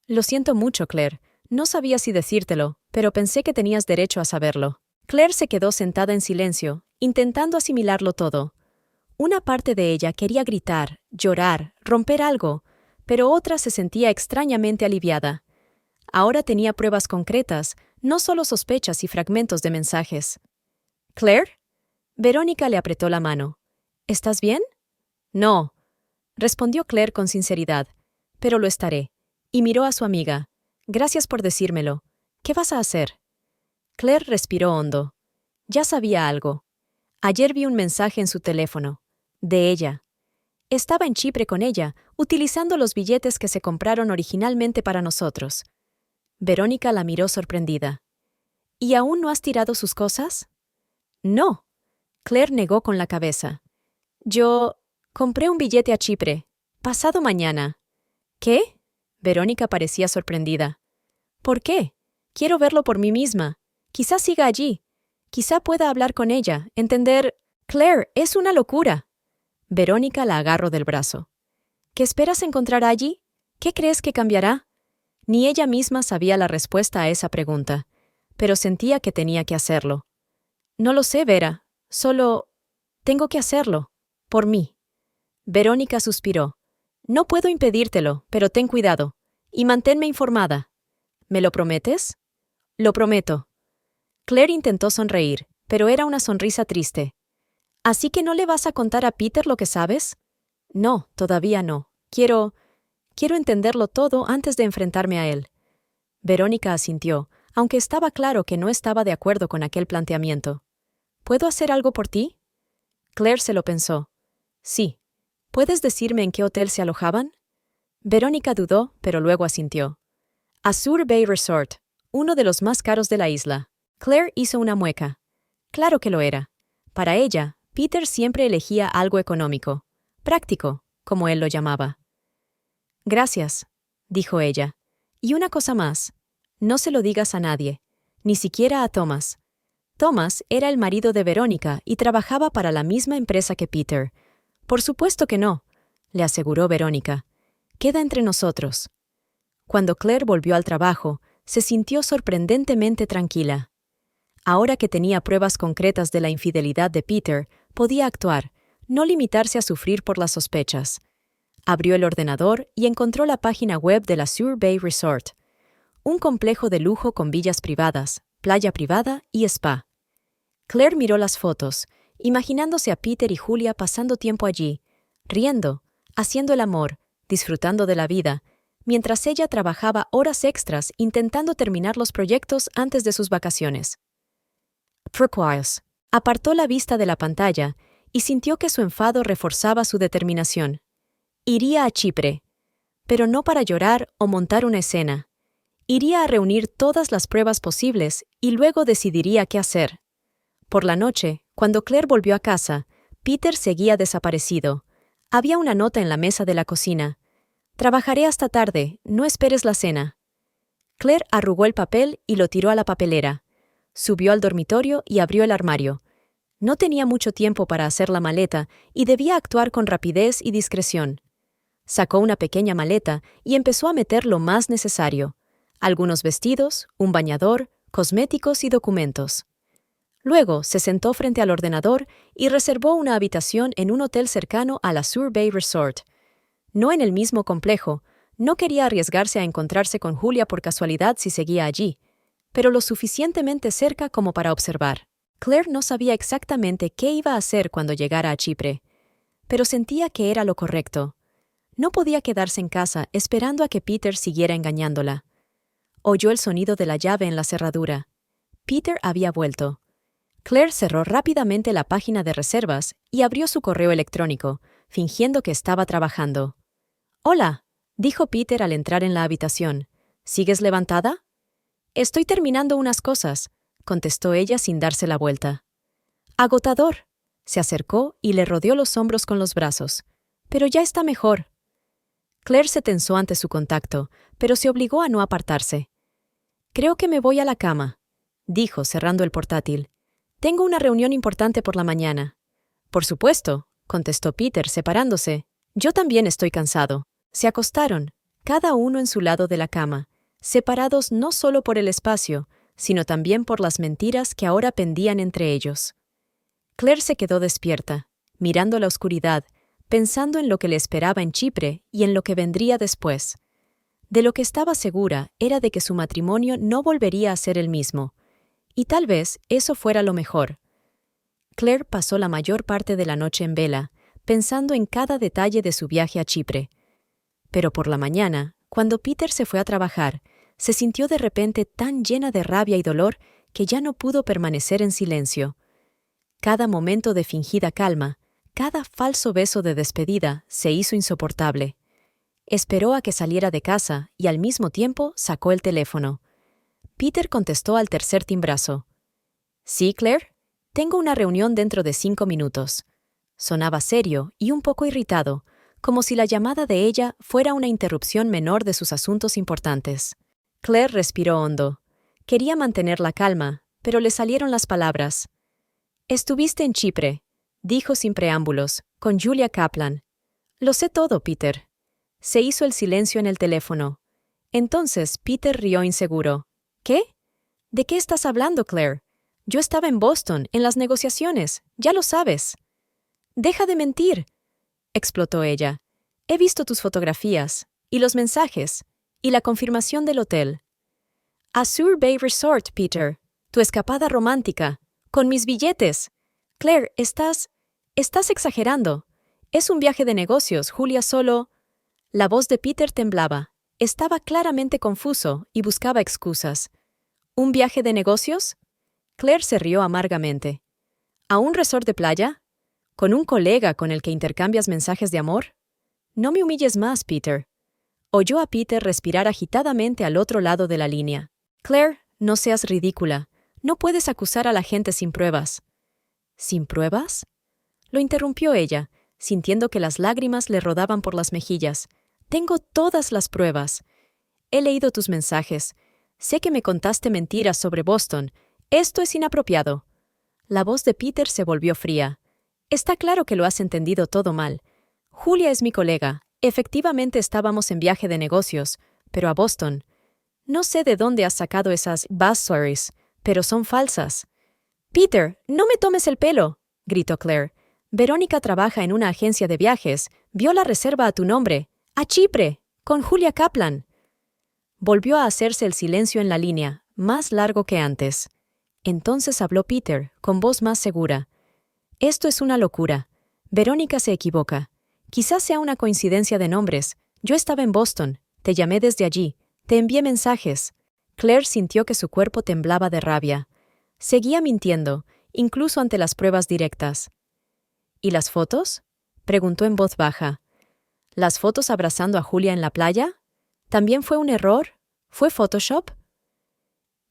«Lo siento mucho, Claire. No sabía si decírtelo, pero pensé que tenías derecho a saberlo». Claire se quedó sentada en silencio, intentando asimilarlo todo. Una parte de ella quería gritar, llorar, romper algo, pero otra se sentía extrañamente aliviada. Ahora tenía pruebas concretas, no solo sospechas y fragmentos de mensajes. «¿Claire?» Verónica le apretó la mano. «¿Estás bien?» «No», respondió Claire con sinceridad, «pero lo estaré». Y miró a su amiga. «Gracias por decírmelo. ¿Qué vas a hacer?» Claire respiró hondo. Ya sabía algo. Ayer vi un mensaje en su teléfono. De ella. Estaba en Chipre con ella, utilizando los billetes que se compraron originalmente para nosotros. Verónica la miró sorprendida. «¿Y aún no has tirado sus cosas?» «No». Claire negó con la cabeza. «Yo compré un billete a Chipre. Pasado mañana». «¿Qué?» Verónica parecía sorprendida. «¿Por qué? Quiero verlo por mí misma. Quizá siga allí. Quizá pueda hablar con ella, entender... Claire, es una locura». Verónica la agarró del brazo. «¿Qué esperas encontrar allí? ¿Qué crees que cambiará?» Ni ella misma sabía la respuesta a esa pregunta, pero sentía que tenía que hacerlo. «No lo sé, Vera. Solo... tengo que hacerlo. Por mí». Verónica suspiró. «No puedo impedírtelo, pero ten cuidado. Y manténme informada. ¿Me lo prometes?» «Lo prometo». Claire intentó sonreír, pero era una sonrisa triste. «¿Así que no le vas a contar a Peter lo que sabes?» «No, todavía no. Quiero entenderlo todo antes de enfrentarme a él». Verónica asintió, aunque estaba claro que no estaba de acuerdo con aquel planteamiento. «¿Puedo hacer algo por ti?» Claire se lo pensó. «Sí. ¿Puedes decirme en qué hotel se alojaban?» Verónica dudó, pero luego asintió. Azure Bay Resort, uno de los más caros de la isla. Claire hizo una mueca. Claro que lo era. Para ella, Peter siempre elegía algo económico, práctico, como él lo llamaba. «Gracias», dijo ella. «Y una cosa más. No se lo digas a nadie, ni siquiera a Thomas». Thomas era el marido de Verónica y trabajaba para la misma empresa que Peter. «Por supuesto que no», le aseguró Verónica. «Queda entre nosotros». Cuando Claire volvió al trabajo, se sintió sorprendentemente tranquila. Ahora que tenía pruebas concretas de la infidelidad de Peter, podía actuar, no limitarse a sufrir por las sospechas. Abrió el ordenador y encontró la página web del Azure Bay Resort, un complejo de lujo con villas privadas, playa privada y spa. Claire miró las fotos, imaginándose a Peter y Julia pasando tiempo allí, riendo, haciendo el amor, disfrutando de la vida, mientras ella trabajaba horas extras intentando terminar los proyectos antes de sus vacaciones. Turquoise apartó la vista de la pantalla y sintió que su enfado reforzaba su determinación. Iría a Chipre, pero no para llorar o montar una escena. Iría a reunir todas las pruebas posibles y luego decidiría qué hacer. Por la noche, Cuando Claire volvió a casa, Peter seguía desaparecido. Había una nota en la mesa de la cocina. «Trabajaré hasta tarde, no esperes la cena». Claire arrugó el papel y lo tiró a la papelera. Subió al dormitorio y abrió el armario. No tenía mucho tiempo para hacer la maleta y debía actuar con rapidez y discreción. Sacó una pequeña maleta y empezó a meter lo más necesario: algunos vestidos, un bañador, cosméticos y documentos. Luego se sentó frente al ordenador y reservó una habitación en un hotel cercano a la Sur Bay Resort. No en el mismo complejo, no quería arriesgarse a encontrarse con Julia por casualidad si seguía allí, pero lo suficientemente cerca como para observar. Claire no sabía exactamente qué iba a hacer cuando llegara a Chipre, pero sentía que era lo correcto. No podía quedarse en casa esperando a que Peter siguiera engañándola. Oyó el sonido de la llave en la cerradura. Peter había vuelto. Claire cerró rápidamente la página de reservas y abrió su correo electrónico, fingiendo que estaba trabajando. «Hola», dijo Peter al entrar en la habitación. «¿Sigues levantada?» «Estoy terminando unas cosas», contestó ella sin darse la vuelta. «Agotador». Se acercó y le rodeó los hombros con los brazos. «Pero ya está mejor». Claire se tensó ante su contacto, pero se obligó a no apartarse. «Creo que me voy a la cama», dijo cerrando el portátil. «Tengo una reunión importante por la mañana». «Por supuesto», contestó Peter separándose. «Yo también estoy cansado». Se acostaron, cada uno en su lado de la cama, separados no solo por el espacio, sino también por las mentiras que ahora pendían entre ellos. Claire se quedó despierta, mirando la oscuridad, pensando en lo que le esperaba en Chipre y en lo que vendría después. De lo que estaba segura era de que su matrimonio no volvería a ser el mismo, y tal vez eso fuera lo mejor. Claire pasó la mayor parte de la noche en vela, pensando en cada detalle de su viaje a Chipre. Pero por la mañana, cuando Peter se fue a trabajar, se sintió de repente tan llena de rabia y dolor que ya no pudo permanecer en silencio. Cada momento de fingida calma, cada falso beso de despedida se hizo insoportable. Esperó a que saliera de casa y al mismo tiempo sacó el teléfono. Peter contestó al tercer timbrazo. «¿Sí, Claire? Tengo una reunión dentro de 5 minutos». Sonaba serio y un poco irritado, como si la llamada de ella fuera una interrupción menor de sus asuntos importantes. Claire respiró hondo. Quería mantener la calma, pero le salieron las palabras. «Estuviste en Chipre», dijo sin preámbulos, con Julia Kaplan. «Lo sé todo, Peter». Se hizo el silencio en el teléfono. Entonces Peter rió inseguro. «¿Qué? ¿De qué estás hablando, Claire? Yo estaba en Boston, en las negociaciones, ya lo sabes». «Deja de mentir», explotó ella. «He visto tus fotografías, y los mensajes, y la confirmación del hotel». «Azure Bay Resort, Peter. Tu escapada romántica. Con mis billetes». «Claire, estás exagerando. Es un viaje de negocios, Julia solo». La voz de Peter temblaba. Estaba claramente confuso y buscaba excusas. «¿Un viaje de negocios?» Claire se rió amargamente. «¿A un resort de playa? ¿Con un colega con el que intercambias mensajes de amor? No me humilles más, Peter». Oyó a Peter respirar agitadamente al otro lado de la línea. «Claire, no seas ridícula. No puedes acusar a la gente sin pruebas». «¿Sin pruebas?», lo interrumpió ella, sintiendo que las lágrimas le rodaban por las mejillas. «Tengo todas las pruebas. He leído tus mensajes. Sé que me contaste mentiras sobre Boston. Esto es inapropiado». La voz de Peter se volvió fría. «Está claro que lo has entendido todo mal. Julia es mi colega. Efectivamente estábamos en viaje de negocios, pero a Boston. No sé de dónde has sacado esas bus stories, pero son falsas». «Peter, no me tomes el pelo», gritó Claire. «Verónica trabaja en una agencia de viajes. Vio la reserva a tu nombre. A Chipre, con Julia Kaplan». Volvió a hacerse el silencio en la línea, más largo que antes. Entonces habló Peter, con voz más segura. «Esto es una locura. Verónica se equivoca. Quizás sea una coincidencia de nombres. Yo estaba en Boston. Te llamé desde allí. Te envié mensajes». Claire sintió que su cuerpo temblaba de rabia. Seguía mintiendo, incluso ante las pruebas directas. «¿Y las fotos?», preguntó en voz baja. «¿Las fotos abrazando a Julia en la playa? ¿También fue un error? ¿Fue Photoshop?».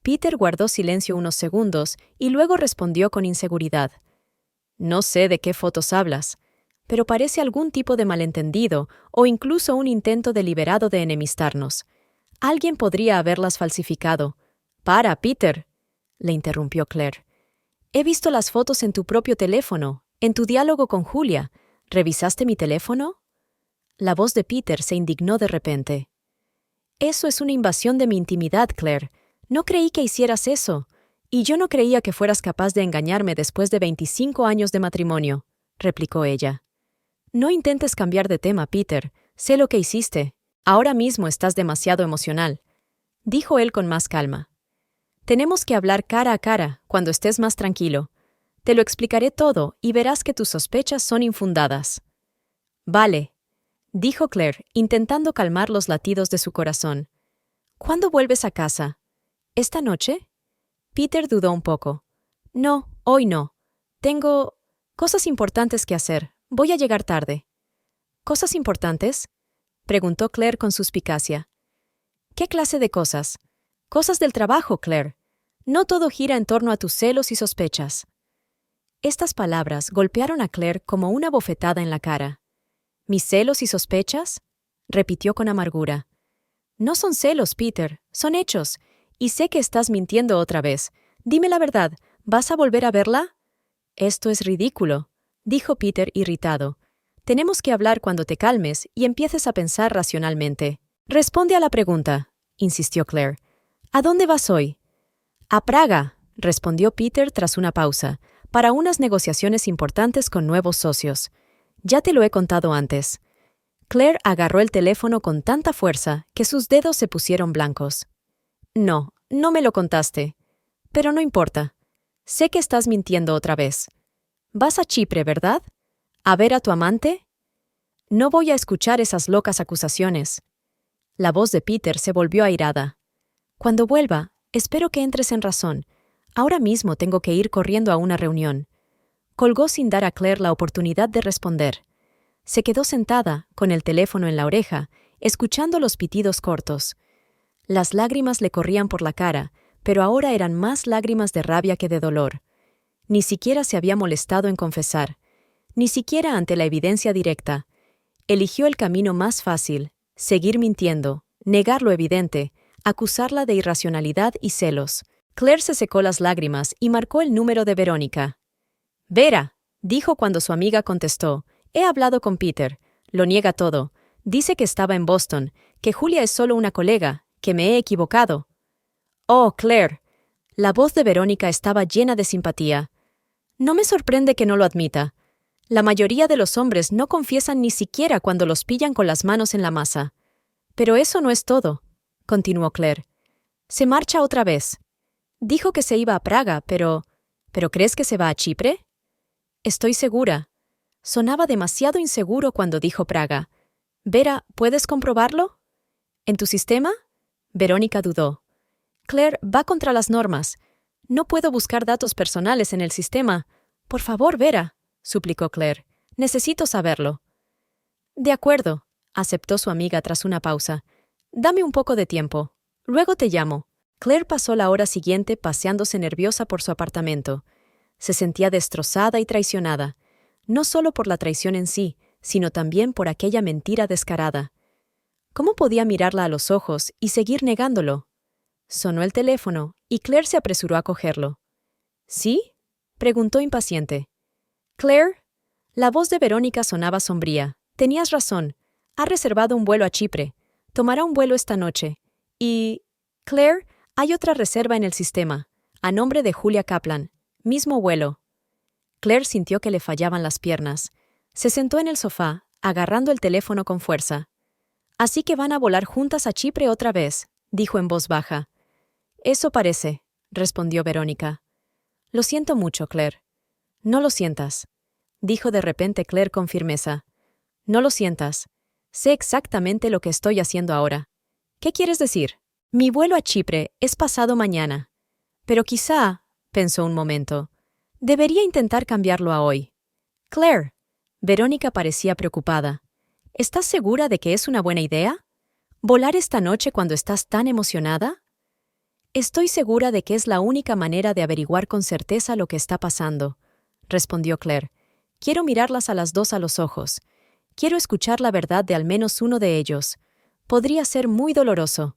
Peter guardó silencio unos segundos y luego respondió con inseguridad. No sé de qué fotos hablas, pero parece algún tipo de malentendido o incluso un intento deliberado de enemistarnos. Alguien podría haberlas falsificado. «Para, Peter», le interrumpió Claire. «He visto las fotos en tu propio teléfono, en tu diálogo con Julia. ¿Revisaste mi teléfono?» La voz de Peter se indignó de repente. «Eso es una invasión de mi intimidad, Claire. No creí que hicieras eso. Y yo no creía que fueras capaz de engañarme después de 25 años de matrimonio», replicó ella. «No intentes cambiar de tema, Peter. Sé lo que hiciste. Ahora mismo estás demasiado emocional», dijo él con más calma. «Tenemos que hablar cara a cara cuando estés más tranquilo. Te lo explicaré todo y verás que tus sospechas son infundadas». «Vale», dijo Claire, intentando calmar los latidos de su corazón. «¿Cuándo vuelves a casa? ¿Esta noche?» Peter dudó un poco. «No, hoy no. Tengo cosas importantes que hacer. Voy a llegar tarde». «¿Cosas importantes?», preguntó Claire con suspicacia. «¿Qué clase de cosas?» «Cosas del trabajo, Claire. No todo gira en torno a tus celos y sospechas». Estas palabras golpearon a Claire como una bofetada en la cara. «¿Mis celos y sospechas?», repitió con amargura. «No son celos, Peter, son hechos. Y sé que estás mintiendo otra vez. Dime la verdad, ¿vas a volver a verla?» «Esto es ridículo», dijo Peter irritado. «Tenemos que hablar cuando te calmes y empieces a pensar racionalmente». «Responde a la pregunta», insistió Claire. «¿A dónde vas hoy?» «A Praga», respondió Peter tras una pausa, «para unas negociaciones importantes con nuevos socios. Ya te lo he contado antes». Claire agarró el teléfono con tanta fuerza que sus dedos se pusieron blancos. «No, no me lo contaste. Pero no importa. Sé que estás mintiendo otra vez. Vas a Chipre, ¿verdad? ¿A ver a tu amante?» «No voy a escuchar esas locas acusaciones». La voz de Peter se volvió airada. «Cuando vuelva, espero que entres en razón. Ahora mismo tengo que ir corriendo a una reunión». Colgó sin dar a Claire la oportunidad de responder. Se quedó sentada, con el teléfono en la oreja, escuchando los pitidos cortos. Las lágrimas le corrían por la cara, pero ahora eran más lágrimas de rabia que de dolor. Ni siquiera se había molestado en confesar, ni siquiera ante la evidencia directa. Eligió el camino más fácil, seguir mintiendo, negar lo evidente, acusarla de irracionalidad y celos. Claire se secó las lágrimas y marcó el número de Verónica. «Vera», dijo cuando su amiga contestó, «he hablado con Peter. Lo niega todo. Dice que estaba en Boston, que Julia es solo una colega, que me he equivocado». «Oh, Claire». La voz de Verónica estaba llena de simpatía. «No me sorprende que no lo admita. La mayoría de los hombres no confiesan ni siquiera cuando los pillan con las manos en la masa. Pero eso no es todo», continuó Claire. «Se marcha otra vez. Dijo que se iba a Praga, pero ¿crees que se va a Chipre?» «Estoy segura». Sonaba demasiado inseguro cuando dijo Praga. «Vera, ¿puedes comprobarlo?» «¿En tu sistema?» Verónica dudó. «Claire, va contra las normas. No puedo buscar datos personales en el sistema. Por favor, Vera», suplicó Claire. «Necesito saberlo». «De acuerdo», aceptó su amiga tras una pausa. «Dame un poco de tiempo. Luego te llamo». Claire pasó la hora siguiente paseándose nerviosa por su apartamento. Se sentía destrozada y traicionada, no solo por la traición en sí, sino también por aquella mentira descarada. ¿Cómo podía mirarla a los ojos y seguir negándolo? Sonó el teléfono y Claire se apresuró a cogerlo. ¿Sí?, preguntó impaciente. «Claire». La voz de Verónica sonaba sombría. «Tenías razón. Ha reservado un vuelo a Chipre. Tomará un vuelo esta noche. Y... Claire, hay otra reserva en el sistema, a nombre de Julia Kaplan. Mismo vuelo». Claire sintió que le fallaban las piernas. Se sentó en el sofá, agarrando el teléfono con fuerza. «Así que van a volar juntas a Chipre otra vez», dijo en voz baja. «Eso parece», respondió Verónica. «Lo siento mucho, Claire». «No lo sientas», dijo de repente Claire con firmeza. «No lo sientas. Sé exactamente lo que estoy haciendo ahora». «¿Qué quieres decir?» «Mi vuelo a Chipre es pasado mañana. Pero quizá», pensó un momento, «debería intentar cambiarlo a hoy». «Claire». Verónica parecía preocupada. «¿Estás segura de que es una buena idea? ¿Volar esta noche cuando estás tan emocionada?» «Estoy segura de que es la única manera de averiguar con certeza lo que está pasando», respondió Claire. Quiero mirarlas a las dos a los ojos. Quiero escuchar la verdad de al menos uno de ellos. Podría ser muy doloroso,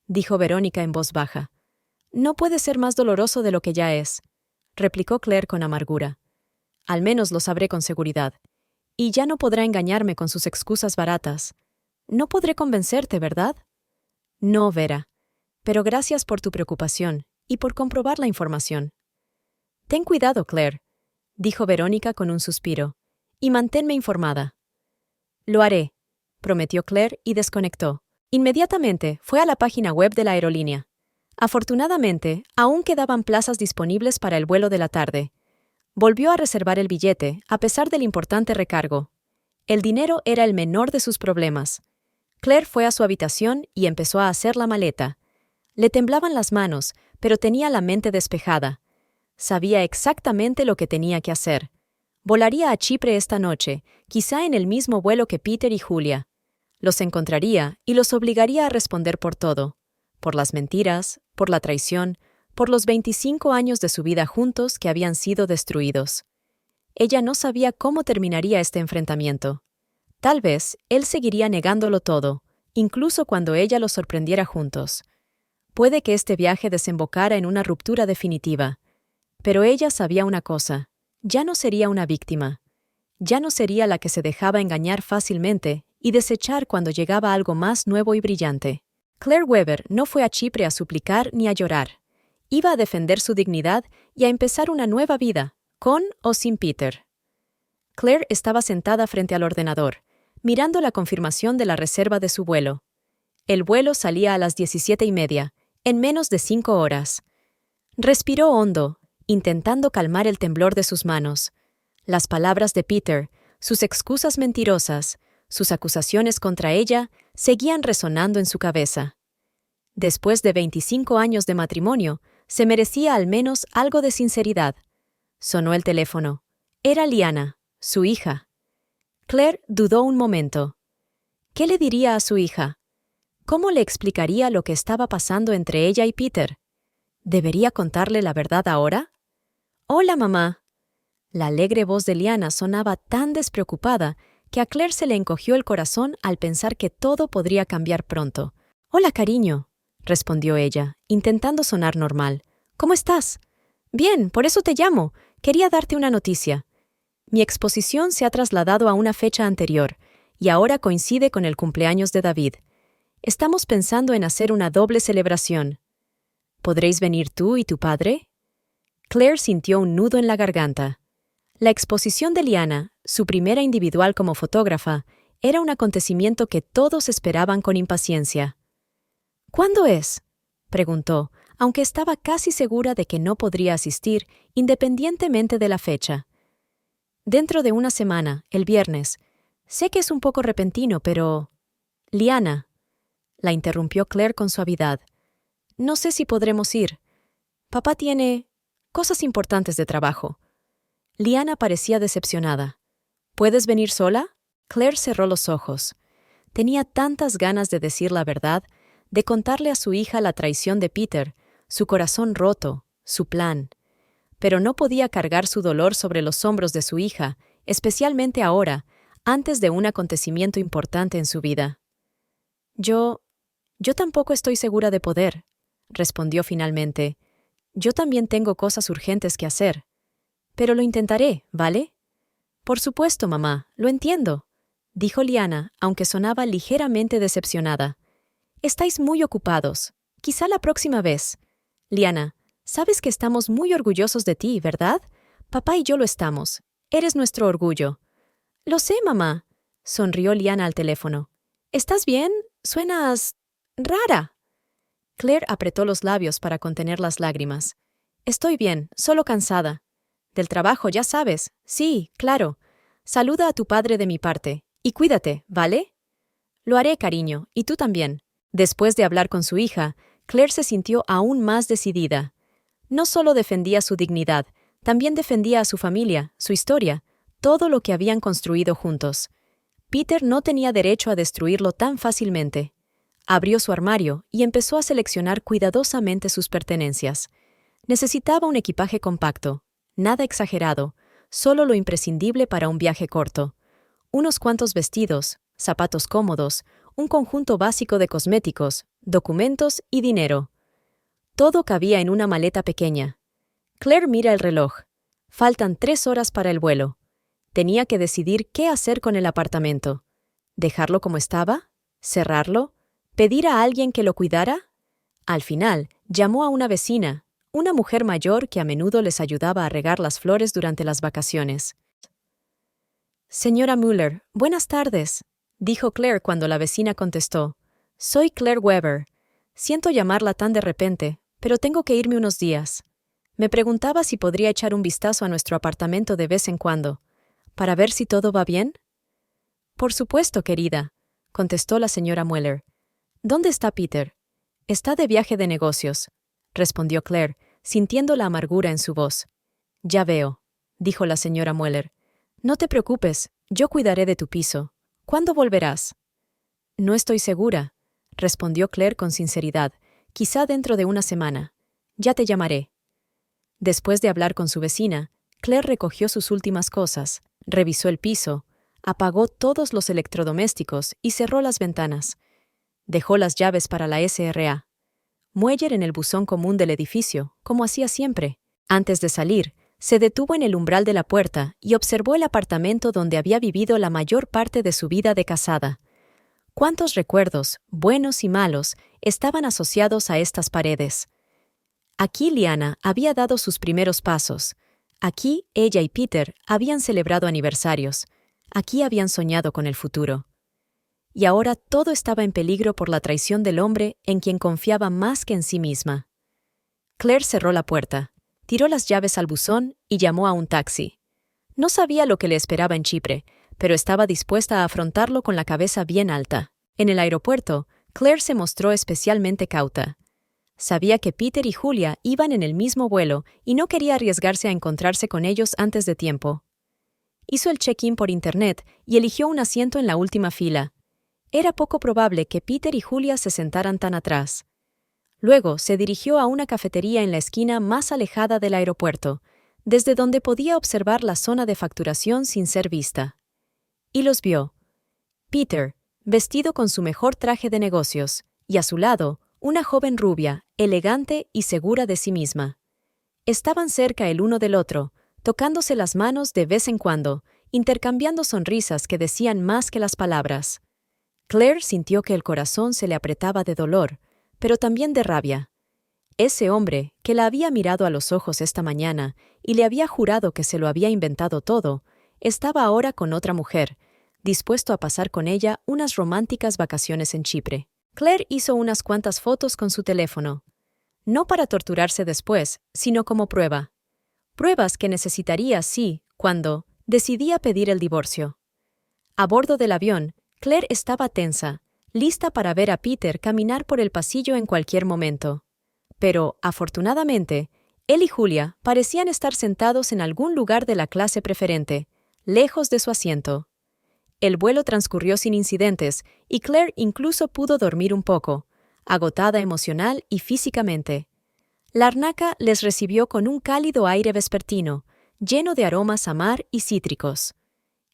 dijo Verónica en voz baja. No puede ser más doloroso de lo que ya es, replicó Claire con amargura. Al menos lo sabré con seguridad. Y ya no podrá engañarme con sus excusas baratas. No podré convencerte, ¿verdad? No, Vera. Pero gracias por tu preocupación y por comprobar la información. Ten cuidado, Claire, dijo Verónica con un suspiro, y manténme informada. Lo haré, prometió Claire y desconectó. Inmediatamente fue a la página web de la aerolínea. Afortunadamente, aún quedaban plazas disponibles para el vuelo de la tarde. Volvió a reservar el billete, a pesar del importante recargo. El dinero era el menor de sus problemas. Claire fue a su habitación y empezó a hacer la maleta. Le temblaban las manos, pero tenía la mente despejada. Sabía exactamente lo que tenía que hacer. Volaría a Chipre esta noche, quizá en el mismo vuelo que Peter y Julia. Los encontraría y los obligaría a responder por todo. Por las mentiras, por la traición, por los 25 años de su vida juntos que habían sido destruidos. Ella no sabía cómo terminaría este enfrentamiento. Tal vez él seguiría negándolo todo, incluso cuando ella los sorprendiera juntos. Puede que este viaje desembocara en una ruptura definitiva. Pero ella sabía una cosa: ya no sería una víctima. Ya no sería la que se dejaba engañar fácilmente y desechar cuando llegaba algo más nuevo y brillante. Claire Weber no fue a Chipre a suplicar ni a llorar. Iba a defender su dignidad y a empezar una nueva vida, con o sin Peter. Claire estaba sentada frente al ordenador, mirando la confirmación de la reserva de su vuelo. El vuelo salía a las 17:30, en menos de 5 horas. Respiró hondo, intentando calmar el temblor de sus manos. Las palabras de Peter, sus excusas mentirosas, sus acusaciones contra ella, seguían resonando en su cabeza. Después de 25 años de matrimonio, se merecía al menos algo de sinceridad. Sonó el teléfono. Era Liana, su hija. Claire dudó un momento. ¿Qué le diría a su hija? ¿Cómo le explicaría lo que estaba pasando entre ella y Peter? ¿Debería contarle la verdad ahora? «Hola, mamá». La alegre voz de Liana sonaba tan despreocupada que a Claire se le encogió el corazón al pensar que todo podría cambiar pronto. «Hola, cariño», respondió ella, intentando sonar normal. «¿Cómo estás?» «Bien, por eso te llamo. Quería darte una noticia. Mi exposición se ha trasladado a una fecha anterior, y ahora coincide con el cumpleaños de David. Estamos pensando en hacer una doble celebración. ¿Podréis venir tú y tu padre?» Claire sintió un nudo en la garganta. La exposición de Liana, su primera individual como fotógrafa, era un acontecimiento que todos esperaban con impaciencia. «¿Cuándo es?», preguntó, aunque estaba casi segura de que no podría asistir, independientemente de la fecha. «Dentro de una semana, el viernes. Sé que es un poco repentino, pero...» «Liana», la interrumpió Claire con suavidad. «No sé si podremos ir. Papá tiene cosas importantes de trabajo». Liana parecía decepcionada. «¿Puedes venir sola?». Claire cerró los ojos. Tenía tantas ganas de decir la verdad, de contarle a su hija la traición de Peter, su corazón roto, su plan. Pero no podía cargar su dolor sobre los hombros de su hija, especialmente ahora, antes de un acontecimiento importante en su vida. Yo tampoco estoy segura de poder», respondió finalmente. «Yo también tengo cosas urgentes que hacer. Pero lo intentaré, ¿vale?» «Por supuesto, mamá, lo entiendo», dijo Liana, aunque sonaba ligeramente decepcionada. «Estáis muy ocupados. Quizá la próxima vez. Liana, sabes que estamos muy orgullosos de ti, ¿verdad? Papá y yo lo estamos. Eres nuestro orgullo». «Lo sé, mamá», sonrió Liana al teléfono. «¿Estás bien? Suenas rara». Claire apretó los labios para contener las lágrimas. «Estoy bien, solo cansada». «Del trabajo, ya sabes». «Sí, claro. Saluda a tu padre de mi parte. Y cuídate, ¿vale?» «Lo haré, cariño, y tú también». Después de hablar con su hija, Claire se sintió aún más decidida. No solo defendía su dignidad, también defendía a su familia, su historia, todo lo que habían construido juntos. Peter no tenía derecho a destruirlo tan fácilmente. Abrió su armario y empezó a seleccionar cuidadosamente sus pertenencias. Necesitaba un equipaje compacto, nada exagerado, solo lo imprescindible para un viaje corto. Unos cuantos vestidos, zapatos cómodos, un conjunto básico de cosméticos, documentos y dinero. Todo cabía en una maleta pequeña. Claire mira el reloj. Faltan 3 horas para el vuelo. Tenía que decidir qué hacer con el apartamento. ¿Dejarlo como estaba? ¿Cerrarlo? ¿Pedir a alguien que lo cuidara? Al final, llamó a una vecina, una mujer mayor que a menudo les ayudaba a regar las flores durante las vacaciones. Señora Müller, buenas tardes, dijo Claire cuando la vecina contestó. Soy Claire Weber. Siento llamarla tan de repente, pero tengo que irme unos días. Me preguntaba si podría echar un vistazo a nuestro apartamento de vez en cuando, para ver si todo va bien. Por supuesto, querida, contestó la señora Müller. ¿Dónde está Peter? Está de viaje de negocios, respondió Claire, sintiendo la amargura en su voz. Ya veo, dijo la señora Müller. No te preocupes, yo cuidaré de tu piso. ¿Cuándo volverás? No estoy segura, respondió Claire con sinceridad. Quizá dentro de una semana. Ya te llamaré. Después de hablar con su vecina, Claire recogió sus últimas cosas, revisó el piso, apagó todos los electrodomésticos y cerró las ventanas. Dejó las llaves para la SRA. Mueller en el buzón común del edificio, como hacía siempre. Antes de salir, se detuvo en el umbral de la puerta y observó el apartamento donde había vivido la mayor parte de su vida de casada. ¿Cuántos recuerdos, buenos y malos, estaban asociados a estas paredes? Aquí Liana había dado sus primeros pasos. Aquí ella y Peter habían celebrado aniversarios. Aquí habían soñado con el futuro. Y ahora todo estaba en peligro por la traición del hombre en quien confiaba más que en sí misma. Claire cerró la puerta, tiró las llaves al buzón y llamó a un taxi. No sabía lo que le esperaba en Chipre, pero estaba dispuesta a afrontarlo con la cabeza bien alta. En el aeropuerto, Claire se mostró especialmente cauta. Sabía que Peter y Julia iban en el mismo vuelo y no quería arriesgarse a encontrarse con ellos antes de tiempo. Hizo el check-in por internet y eligió un asiento en la última fila. Era poco probable que Peter y Julia se sentaran tan atrás. Luego se dirigió a una cafetería en la esquina más alejada del aeropuerto, desde donde podía observar la zona de facturación sin ser vista. Y los vio. Peter, vestido con su mejor traje de negocios, y a su lado, una joven rubia, elegante y segura de sí misma. Estaban cerca el uno del otro, tocándose las manos de vez en cuando, intercambiando sonrisas que decían más que las palabras. Claire sintió que el corazón se le apretaba de dolor, pero también de rabia. Ese hombre, que la había mirado a los ojos esta mañana y le había jurado que se lo había inventado todo, estaba ahora con otra mujer, dispuesto a pasar con ella unas románticas vacaciones en Chipre. Claire hizo unas cuantas fotos con su teléfono. No para torturarse después, sino como prueba. Pruebas que necesitaría cuando decidía pedir el divorcio. A bordo del avión, Claire estaba tensa, lista para ver a Peter caminar por el pasillo en cualquier momento. Pero, afortunadamente, él y Julia parecían estar sentados en algún lugar de la clase preferente, lejos de su asiento. El vuelo transcurrió sin incidentes y Claire incluso pudo dormir un poco, agotada emocional y físicamente. Larnaca les recibió con un cálido aire vespertino, lleno de aromas a mar y cítricos.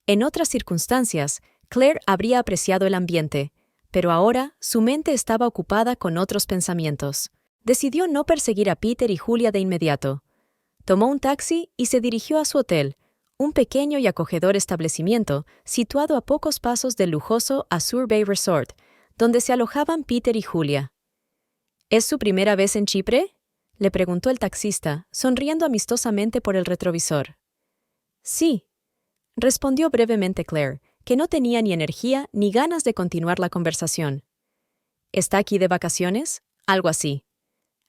En otras circunstancias, Claire habría apreciado el ambiente, pero ahora su mente estaba ocupada con otros pensamientos. Decidió no perseguir a Peter y Julia de inmediato. Tomó un taxi y se dirigió a su hotel, un pequeño y acogedor establecimiento situado a pocos pasos del lujoso Azure Bay Resort, donde se alojaban Peter y Julia. ¿Es su primera vez en Chipre?, le preguntó el taxista, sonriendo amistosamente por el retrovisor. Sí, respondió brevemente Claire, que no tenía ni energía ni ganas de continuar la conversación. ¿Está aquí de vacaciones? Algo así.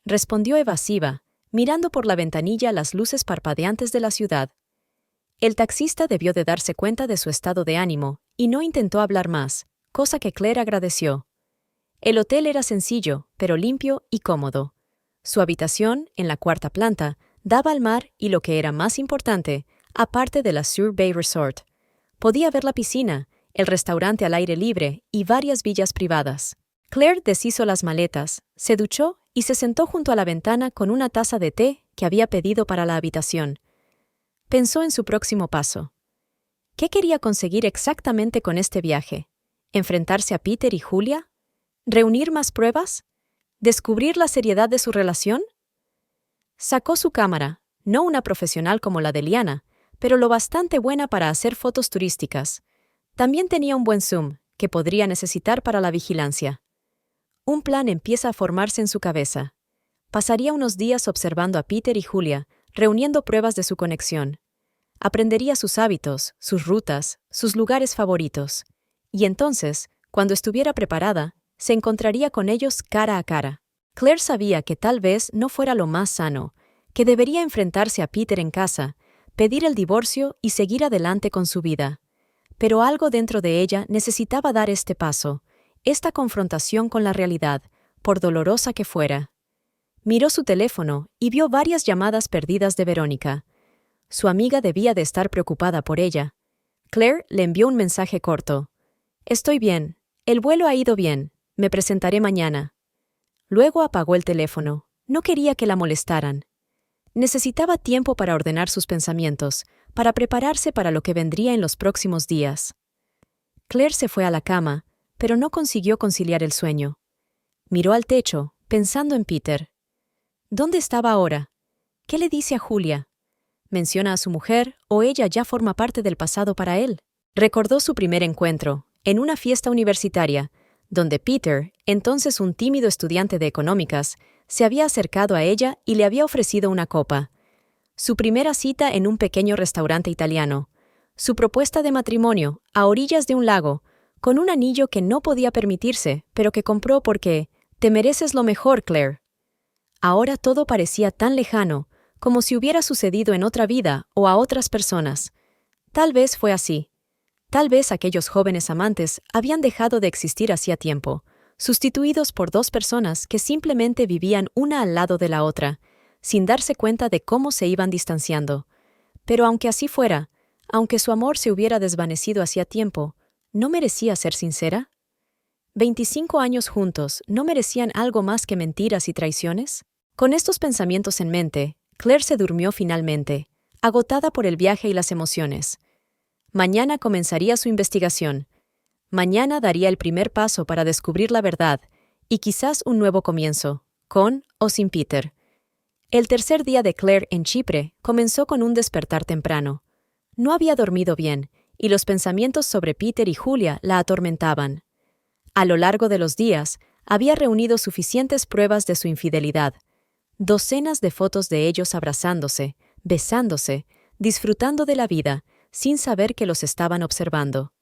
Respondió evasiva, mirando por la ventanilla las luces parpadeantes de la ciudad. El taxista debió de darse cuenta de su estado de ánimo y no intentó hablar más, cosa que Claire agradeció. El hotel era sencillo, pero limpio y cómodo. Su habitación, en la 4ª planta, daba al mar y lo que era más importante, aparte del Azure Bay Resort. Podía ver la piscina, el restaurante al aire libre y varias villas privadas. Claire deshizo las maletas, se duchó y se sentó junto a la ventana con una taza de té que había pedido para la habitación. Pensó en su próximo paso. ¿Qué quería conseguir exactamente con este viaje? ¿Enfrentarse a Peter y Julia? ¿Reunir más pruebas? ¿Descubrir la seriedad de su relación? Sacó su cámara, no una profesional como la de Liana, pero lo bastante buena para hacer fotos turísticas. También tenía un buen zoom, que podría necesitar para la vigilancia. Un plan empieza a formarse en su cabeza. Pasaría unos días observando a Peter y Julia, reuniendo pruebas de su conexión. Aprendería sus hábitos, sus rutas, sus lugares favoritos. Y entonces, cuando estuviera preparada, se encontraría con ellos cara a cara. Claire sabía que tal vez no fuera lo más sano, que debería enfrentarse a Peter en casa, pedir el divorcio y seguir adelante con su vida. Pero algo dentro de ella necesitaba dar este paso, esta confrontación con la realidad, por dolorosa que fuera. Miró su teléfono y vio varias llamadas perdidas de Verónica. Su amiga debía de estar preocupada por ella. Claire le envió un mensaje corto. «Estoy bien. El vuelo ha ido bien. Me presentaré mañana». Luego apagó el teléfono. No quería que la molestaran. Necesitaba tiempo para ordenar sus pensamientos, para prepararse para lo que vendría en los próximos días. Claire se fue a la cama, pero no consiguió conciliar el sueño. Miró al techo, pensando en Peter. ¿Dónde estaba ahora? ¿Qué le dice a Julia? ¿Menciona a su mujer o ella ya forma parte del pasado para él? Recordó su primer encuentro, en una fiesta universitaria, donde Peter, entonces un tímido estudiante de económicas, se había acercado a ella y le había ofrecido una copa. Su primera cita en un pequeño restaurante italiano. Su propuesta de matrimonio, a orillas de un lago, con un anillo que no podía permitirse, pero que compró porque «Te mereces lo mejor, Claire». Ahora todo parecía tan lejano, como si hubiera sucedido en otra vida o a otras personas. Tal vez fue así. Tal vez aquellos jóvenes amantes habían dejado de existir hacía tiempo, sustituidos por dos personas que simplemente vivían una al lado de la otra, sin darse cuenta de cómo se iban distanciando. Pero aunque así fuera, aunque su amor se hubiera desvanecido hacía tiempo, ¿no merecía ser sincera? 25 años juntos, ¿no merecían algo más que mentiras y traiciones? Con estos pensamientos en mente, Claire se durmió finalmente, agotada por el viaje y las emociones. Mañana comenzaría su investigación. Mañana daría el primer paso para descubrir la verdad, y quizás un nuevo comienzo, con o sin Peter. El tercer día de Claire en Chipre comenzó con un despertar temprano. No había dormido bien, y los pensamientos sobre Peter y Julia la atormentaban. A lo largo de los días, había reunido suficientes pruebas de su infidelidad. Docenas de fotos de ellos abrazándose, besándose, disfrutando de la vida, sin saber que los estaban observando.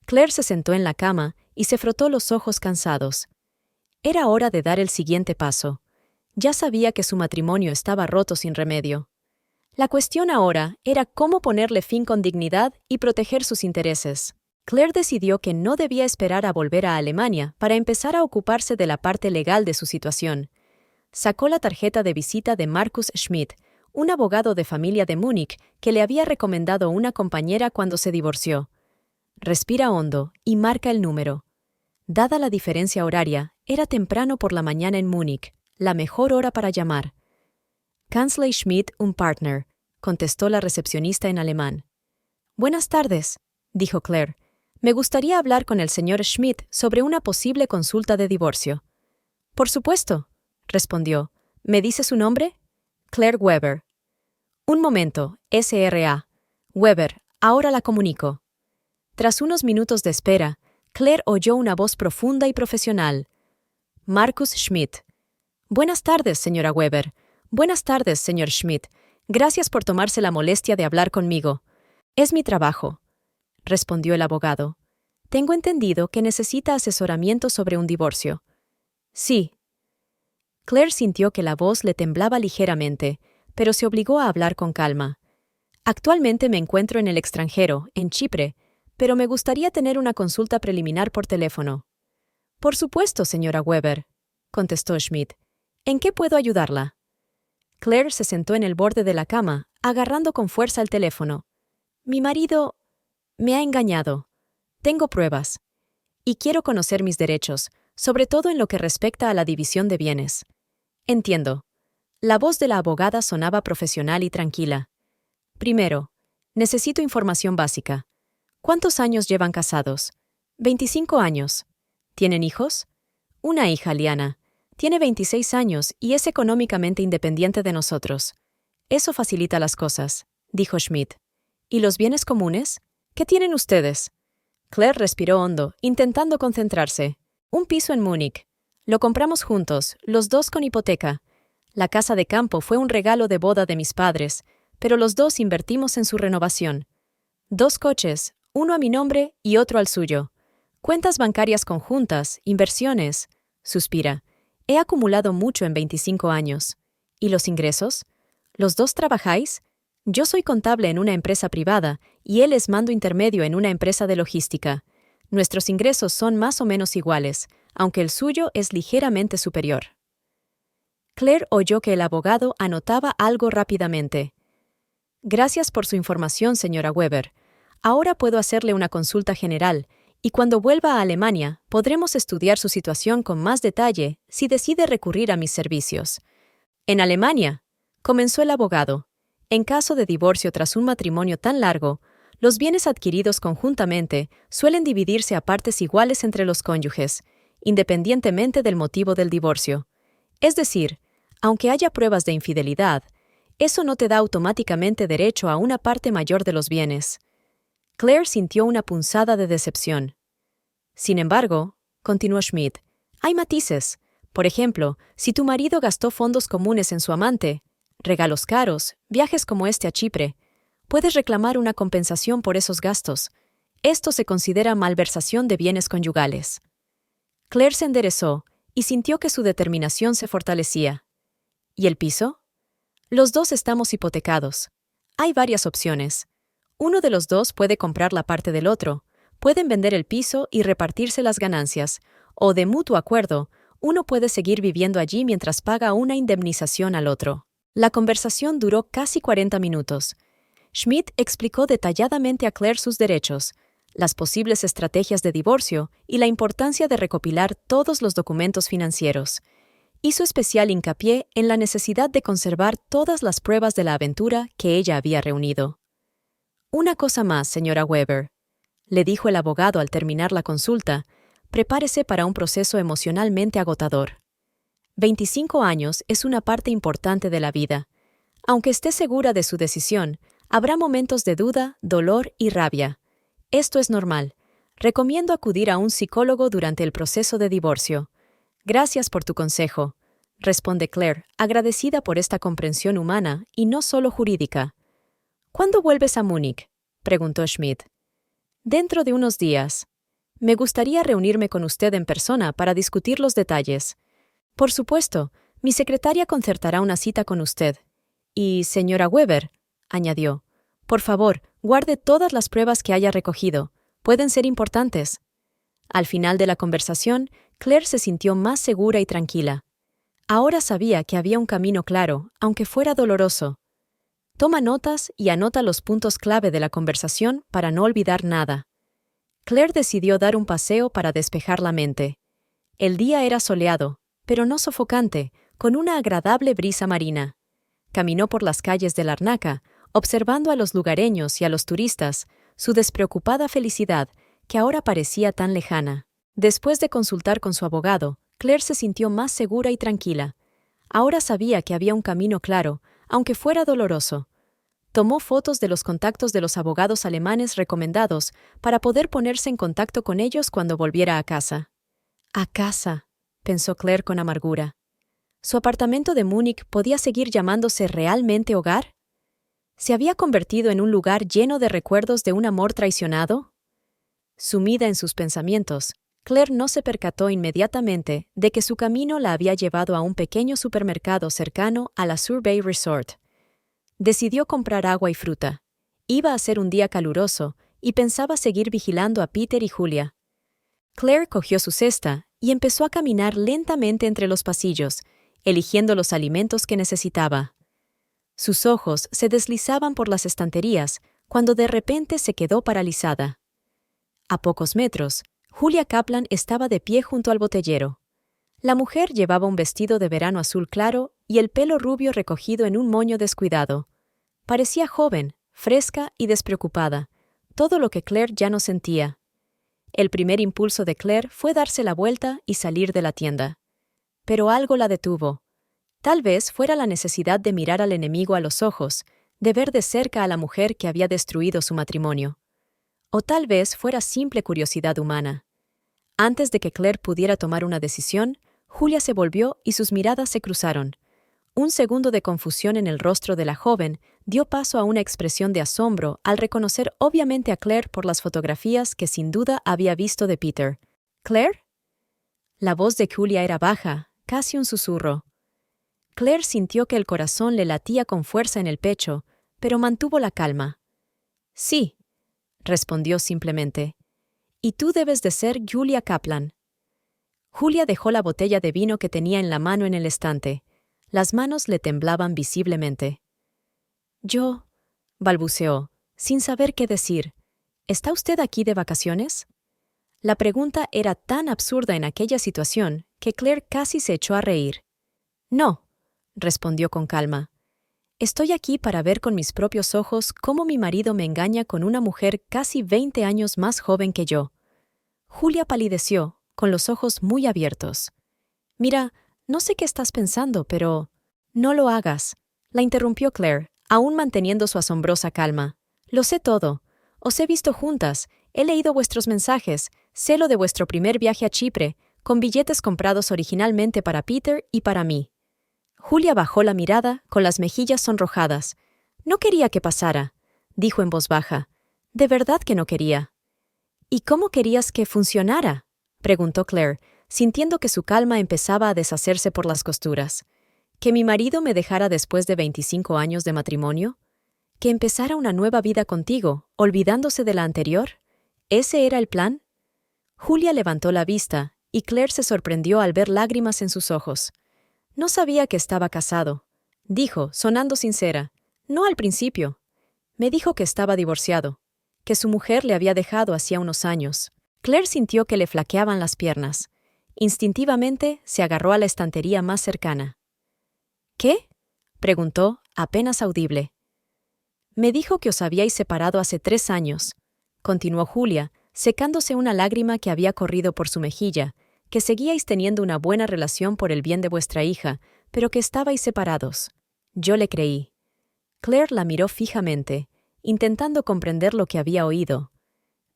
Claire se sentó en la cama y se frotó los ojos cansados. Era hora de dar el siguiente paso. Ya sabía que su matrimonio estaba roto sin remedio. La cuestión ahora era cómo ponerle fin con dignidad y proteger sus intereses. Claire decidió que no debía esperar a volver a Alemania para empezar a ocuparse de la parte legal de su situación. Sacó la tarjeta de visita de Markus Schmidt, un abogado de familia de Múnich que le había recomendado una compañera cuando se divorció. Respira hondo y marca el número. Dada la diferencia horaria, era temprano por la mañana en Múnich, la mejor hora para llamar. «Kanzlei Schmidt, un partner», contestó la recepcionista en alemán. «Buenas tardes», dijo Claire. «Me gustaría hablar con el señor Schmidt sobre una posible consulta de divorcio». «Por supuesto», respondió. «¿Me dice su nombre?» «Claire Weber». «Un momento, S.R.A. Weber, ahora la comunico». Tras unos minutos de espera, Claire oyó una voz profunda y profesional. «Markus Schmidt». «Buenas tardes, señora Weber». «Buenas tardes, señor Schmidt. Gracias por tomarse la molestia de hablar conmigo». «Es mi trabajo», respondió el abogado. «Tengo entendido que necesita asesoramiento sobre un divorcio». «Sí». Claire sintió que la voz le temblaba ligeramente, pero se obligó a hablar con calma. «Actualmente me encuentro en el extranjero, en Chipre, pero me gustaría tener una consulta preliminar por teléfono». «Por supuesto, señora Weber», contestó Schmidt. «¿En qué puedo ayudarla?» Claire se sentó en el borde de la cama, agarrando con fuerza el teléfono. «Mi marido me ha engañado. Tengo pruebas. Y quiero conocer mis derechos, sobre todo en lo que respecta a la división de bienes». «Entiendo». La voz de la abogada sonaba profesional y tranquila. Primero, necesito información básica. ¿Cuántos años llevan casados? 25 años. ¿Tienen hijos? Una hija, Liana. Tiene 26 años y es económicamente independiente de nosotros. Eso facilita las cosas, dijo Schmidt. ¿Y los bienes comunes? ¿Qué tienen ustedes? Claire respiró hondo, intentando concentrarse. Un piso en Múnich. Lo compramos juntos, los dos con hipoteca. La casa de campo fue un regalo de boda de mis padres, pero los dos invertimos en su renovación. 2 coches, uno a mi nombre y otro al suyo. Cuentas bancarias conjuntas, inversiones. Suspira. He acumulado mucho en 25 años. ¿Y los ingresos? ¿Los dos trabajáis? Yo soy contable en una empresa privada y él es mando intermedio en una empresa de logística. Nuestros ingresos son más o menos iguales, aunque el suyo es ligeramente superior. Claire oyó que el abogado anotaba algo rápidamente. Gracias por su información, señora Weber. Ahora puedo hacerle una consulta general, y cuando vuelva a Alemania podremos estudiar su situación con más detalle si decide recurrir a mis servicios. En Alemania, comenzó el abogado. En caso de divorcio tras un matrimonio tan largo, los bienes adquiridos conjuntamente suelen dividirse a partes iguales entre los cónyuges, independientemente del motivo del divorcio. Es decir, aunque haya pruebas de infidelidad, eso no te da automáticamente derecho a una parte mayor de los bienes. Claire sintió una punzada de decepción. Sin embargo, continuó Schmidt, hay matices. Por ejemplo, si tu marido gastó fondos comunes en su amante, regalos caros, viajes como este a Chipre, puedes reclamar una compensación por esos gastos. Esto se considera malversación de bienes conyugales. Claire se enderezó y sintió que su determinación se fortalecía. ¿Y el piso? Los dos estamos hipotecados. Hay varias opciones. Uno de los dos puede comprar la parte del otro, pueden vender el piso y repartirse las ganancias, o de mutuo acuerdo, uno puede seguir viviendo allí mientras paga una indemnización al otro. La conversación duró casi 40 minutos. Schmidt explicó detalladamente a Claire sus derechos, las posibles estrategias de divorcio y la importancia de recopilar todos los documentos financieros. Hizo especial hincapié en la necesidad de conservar todas las pruebas de la aventura que ella había reunido. Una cosa más, señora Weber, le dijo el abogado al terminar la consulta, prepárese para un proceso emocionalmente agotador. 25 años es una parte importante de la vida. Aunque esté segura de su decisión, habrá momentos de duda, dolor y rabia. Esto es normal. Recomiendo acudir a un psicólogo durante el proceso de divorcio. Gracias por tu consejo, responde Claire, agradecida por esta comprensión humana y no solo jurídica. ¿Cuándo vuelves a Múnich?, preguntó Schmidt. Dentro de unos días. Me gustaría reunirme con usted en persona para discutir los detalles. Por supuesto, mi secretaria concertará una cita con usted. Y, señora Weber, añadió, por favor, guarde todas las pruebas que haya recogido. Pueden ser importantes. Al final de la conversación, Claire se sintió más segura y tranquila. Ahora sabía que había un camino claro, aunque fuera doloroso. Toma notas y anota los puntos clave de la conversación para no olvidar nada. Claire decidió dar un paseo para despejar la mente. El día era soleado, pero no sofocante, con una agradable brisa marina. Caminó por las calles de Larnaca, observando a los lugareños y a los turistas, su despreocupada felicidad, que ahora parecía tan lejana. Después de consultar con su abogado, Claire se sintió más segura y tranquila. Ahora sabía que había un camino claro, aunque fuera doloroso. Tomó fotos de los contactos de los abogados alemanes recomendados para poder ponerse en contacto con ellos cuando volviera a casa. A casa, pensó Claire con amargura. ¿Su apartamento de Múnich podía seguir llamándose realmente hogar? ¿Se había convertido en un lugar lleno de recuerdos de un amor traicionado? Sumida en sus pensamientos, Claire no se percató inmediatamente de que su camino la había llevado a un pequeño supermercado cercano a la Sur Bay Resort. Decidió comprar agua y fruta. Iba a ser un día caluroso y pensaba seguir vigilando a Peter y Julia. Claire cogió su cesta y empezó a caminar lentamente entre los pasillos, eligiendo los alimentos que necesitaba. Sus ojos se deslizaban por las estanterías cuando de repente se quedó paralizada. A pocos metros, Julia Kaplan estaba de pie junto al botellero. La mujer llevaba un vestido de verano azul claro y el pelo rubio recogido en un moño descuidado. Parecía joven, fresca y despreocupada, todo lo que Claire ya no sentía. El primer impulso de Claire fue darse la vuelta y salir de la tienda. Pero algo la detuvo. Tal vez fuera la necesidad de mirar al enemigo a los ojos, de ver de cerca a la mujer que había destruido su matrimonio. O tal vez fuera simple curiosidad humana. Antes de que Claire pudiera tomar una decisión, Julia se volvió y sus miradas se cruzaron. Un segundo de confusión en el rostro de la joven dio paso a una expresión de asombro al reconocer obviamente a Claire por las fotografías que sin duda había visto de Peter. ¿Claire? La voz de Julia era baja, casi un susurro. Claire sintió que el corazón le latía con fuerza en el pecho, pero mantuvo la calma. Sí, respondió simplemente. Y tú debes de ser Julia Kaplan. Julia dejó la botella de vino que tenía en la mano en el estante. Las manos le temblaban visiblemente. Yo, balbuceó, sin saber qué decir. ¿Está usted aquí de vacaciones? La pregunta era tan absurda en aquella situación que Claire casi se echó a reír. No, respondió con calma. Estoy aquí para ver con mis propios ojos cómo mi marido me engaña con una mujer casi 20 años más joven que yo. Julia palideció, con los ojos muy abiertos. Mira, no sé qué estás pensando, pero... No lo hagas, la interrumpió Claire, aún manteniendo su asombrosa calma. Lo sé todo. Os he visto juntas, he leído vuestros mensajes, sé lo de vuestro primer viaje a Chipre, con billetes comprados originalmente para Peter y para mí. Julia bajó la mirada, con las mejillas sonrojadas. No quería que pasara, dijo en voz baja. De verdad que no quería. ¿Y cómo querías que funcionara?, preguntó Claire, sintiendo que su calma empezaba a deshacerse por las costuras. ¿Que mi marido me dejara después de 25 años de matrimonio? ¿Que empezara una nueva vida contigo, olvidándose de la anterior? ¿Ese era el plan? Julia levantó la vista, y Claire se sorprendió al ver lágrimas en sus ojos. No sabía que estaba casado, dijo, sonando sincera. No al principio. Me dijo que estaba divorciado, que su mujer le había dejado hacía unos años. Claire sintió que le flaqueaban las piernas. Instintivamente se agarró a la estantería más cercana. ¿Qué?, preguntó, apenas audible. Me dijo que os habíais separado hace 3 años, continuó Julia, secándose una lágrima que había corrido por su mejilla, que seguíais teniendo una buena relación por el bien de vuestra hija, pero que estabais separados. Yo le creí. Claire la miró fijamente, intentando comprender lo que había oído.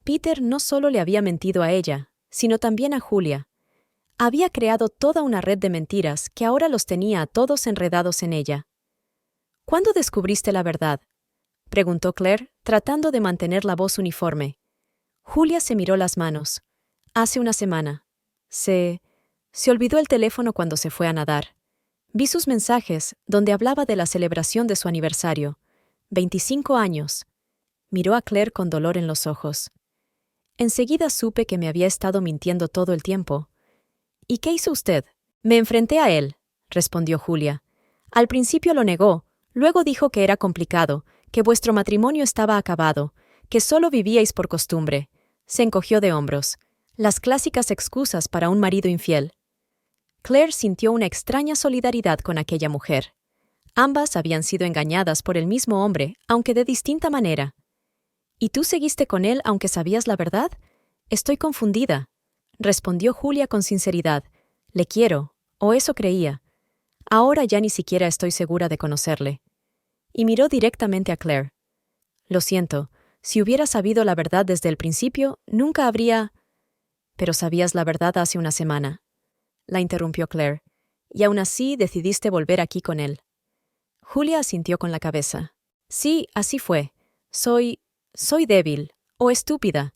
Peter no solo le había mentido a ella, sino también a Julia. Había creado toda una red de mentiras que ahora los tenía a todos enredados en ella. ¿Cuándo descubriste la verdad?, preguntó Claire, tratando de mantener la voz uniforme. Julia se miró las manos. Hace una semana. Se olvidó el teléfono cuando se fue a nadar. Vi sus mensajes, donde hablaba de la celebración de su aniversario. 25 años. Miró a Claire con dolor en los ojos. Enseguida supe que me había estado mintiendo todo el tiempo. ¿Y qué hizo usted? Me enfrenté a él, respondió Julia. Al principio lo negó, luego dijo que era complicado, que vuestro matrimonio estaba acabado, que solo vivíais por costumbre. Se encogió de hombros. Las clásicas excusas para un marido infiel. Claire sintió una extraña solidaridad con aquella mujer. Ambas habían sido engañadas por el mismo hombre, aunque de distinta manera. ¿Y tú seguiste con él aunque sabías la verdad? Estoy confundida, respondió Julia con sinceridad. Le quiero, o eso creía. Ahora ya ni siquiera estoy segura de conocerle. Y miró directamente a Claire. Lo siento, si hubiera sabido la verdad desde el principio, nunca habría... Pero sabías la verdad hace una semana, la interrumpió Claire, y aún así decidiste volver aquí con él. Julia asintió con la cabeza. Sí, así fue. Soy débil, o estúpida.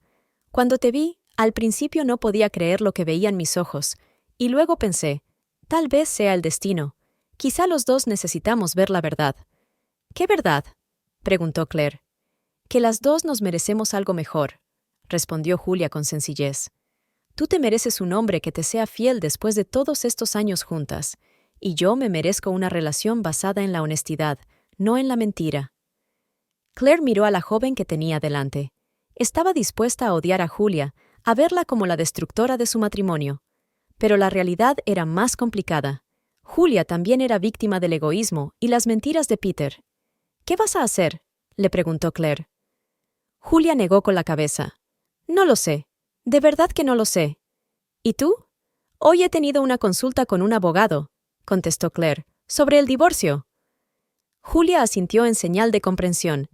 Cuando te vi, al principio no podía creer lo que veía en mis ojos, y luego pensé, tal vez sea el destino. Quizá los dos necesitamos ver la verdad. ¿Qué verdad?, preguntó Claire. Que las dos nos merecemos algo mejor, respondió Julia con sencillez. Tú te mereces un hombre que te sea fiel después de todos estos años juntas, y yo me merezco una relación basada en la honestidad, no en la mentira. Claire miró a la joven que tenía delante. Estaba dispuesta a odiar a Julia, a verla como la destructora de su matrimonio. Pero la realidad era más complicada. Julia también era víctima del egoísmo y las mentiras de Peter. ¿Qué vas a hacer?, le preguntó Claire. Julia negó con la cabeza. No lo sé. De verdad que no lo sé. ¿Y tú? Hoy he tenido una consulta con un abogado, contestó Claire, sobre el divorcio. Julia asintió en señal de comprensión.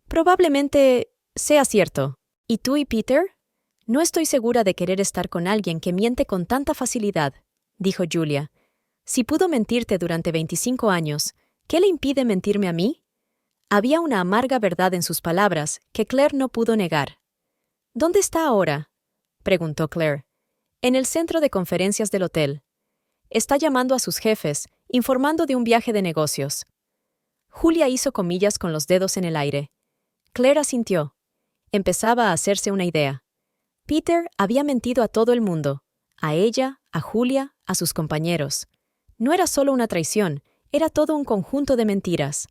Probablemente sea cierto. ¿Y tú y Peter? No estoy segura de querer estar con alguien que miente con tanta facilidad, dijo Julia. Si pudo mentirte durante 25 años, ¿qué le impide mentirme a mí? Había una amarga verdad en sus palabras que Claire no pudo negar. ¿Dónde está ahora?, preguntó Claire. En el centro de conferencias del hotel. Está llamando a sus jefes, informando de un viaje de negocios. Julia hizo comillas con los dedos en el aire. Claire asintió. Empezaba a hacerse una idea. Peter había mentido a todo el mundo, a ella, a Julia, a sus compañeros. No era solo una traición, era todo un conjunto de mentiras.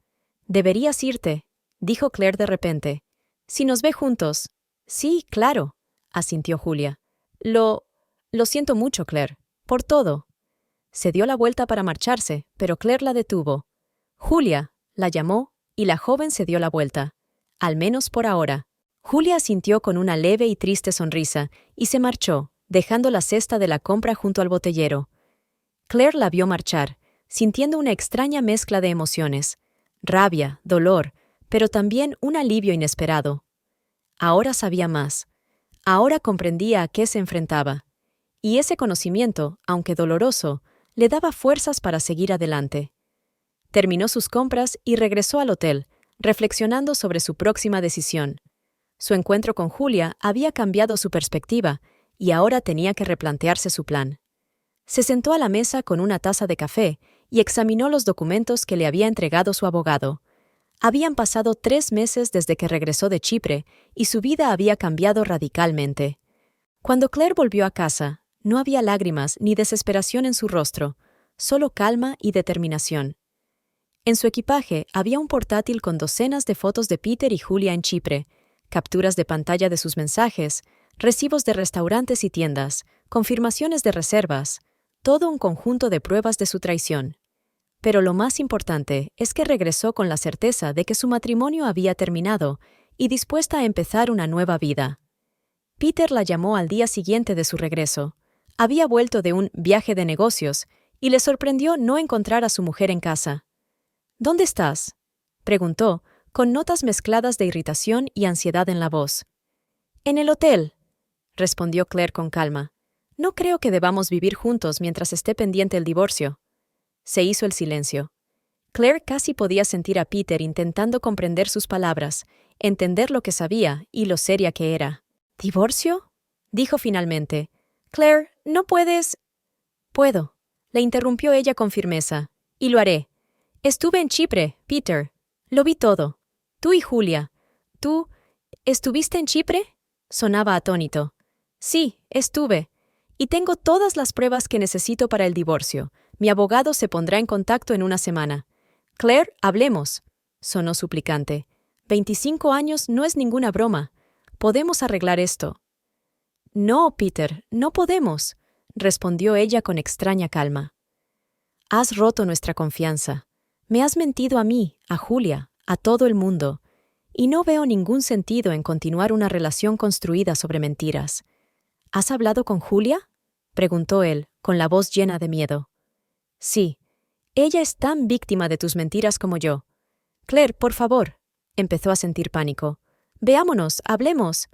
Deberías irte, dijo Claire de repente. Si nos ve juntos. Sí, claro, asintió Julia. Lo siento mucho, Claire, por todo. Se dio la vuelta para marcharse, pero Claire la detuvo. Julia, la llamó, y la joven se dio la vuelta. Al menos por ahora. Julia asintió con una leve y triste sonrisa, y se marchó, dejando la cesta de la compra junto al botellero. Claire la vio marchar, sintiendo una extraña mezcla de emociones. Rabia, dolor, pero también un alivio inesperado. Ahora sabía más. Ahora comprendía a qué se enfrentaba. Y ese conocimiento, aunque doloroso, le daba fuerzas para seguir adelante. Terminó sus compras y regresó al hotel, reflexionando sobre su próxima decisión. Su encuentro con Julia había cambiado su perspectiva y ahora tenía que replantearse su plan. Se sentó a la mesa con una taza de café y examinó los documentos que le había entregado su abogado. Habían pasado 3 meses desde que regresó de Chipre y su vida había cambiado radicalmente. Cuando Claire volvió a casa, no había lágrimas ni desesperación en su rostro, solo calma y determinación. En su equipaje había un portátil con docenas de fotos de Peter y Julia en Chipre, capturas de pantalla de sus mensajes, recibos de restaurantes y tiendas, confirmaciones de reservas, todo un conjunto de pruebas de su traición. Pero lo más importante es que regresó con la certeza de que su matrimonio había terminado y dispuesta a empezar una nueva vida. Peter la llamó al día siguiente de su regreso. Había vuelto de un viaje de negocios y le sorprendió no encontrar a su mujer en casa. ¿Dónde estás?, preguntó, con notas mezcladas de irritación y ansiedad en la voz. En el hotel, respondió Claire con calma. No creo que debamos vivir juntos mientras esté pendiente el divorcio. Se hizo el silencio. Claire casi podía sentir a Peter intentando comprender sus palabras, entender lo que sabía y lo seria que era. ¿Divorcio?, dijo finalmente. Claire, ¿no puedes? Puedo, le interrumpió ella con firmeza. Y lo haré. Estuve en Chipre, Peter. Lo vi todo. Tú y Julia. ¿Tú estuviste en Chipre?, sonaba atónito. Sí, estuve. Y tengo todas las pruebas que necesito para el divorcio. Mi abogado se pondrá en contacto en una semana. Claire, hablemos, sonó suplicante. 25 años no es ninguna broma. Podemos arreglar esto. No, Peter, no podemos, respondió ella con extraña calma. Has roto nuestra confianza. Me has mentido a mí, a Julia, a todo el mundo, y no veo ningún sentido en continuar una relación construida sobre mentiras. ¿Has hablado con Julia?, preguntó él, con la voz llena de miedo. Sí, ella es tan víctima de tus mentiras como yo. Claire, por favor, empezó a sentir pánico. Veámonos, hablemos.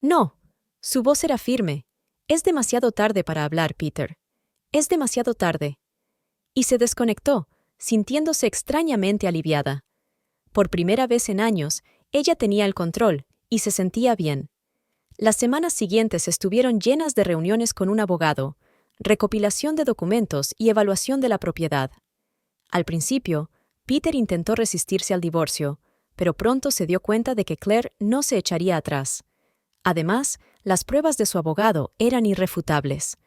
No, su voz era firme. Es demasiado tarde para hablar, Peter. Es demasiado tarde. Y se desconectó, sintiéndose extrañamente aliviada. Por primera vez en años, ella tenía el control y se sentía bien. Las semanas siguientes estuvieron llenas de reuniones con un abogado, recopilación de documentos y evaluación de la propiedad. Al principio, Peter intentó resistirse al divorcio, pero pronto se dio cuenta de que Claire no se echaría atrás. Además, las pruebas de su abogado eran irrefutables.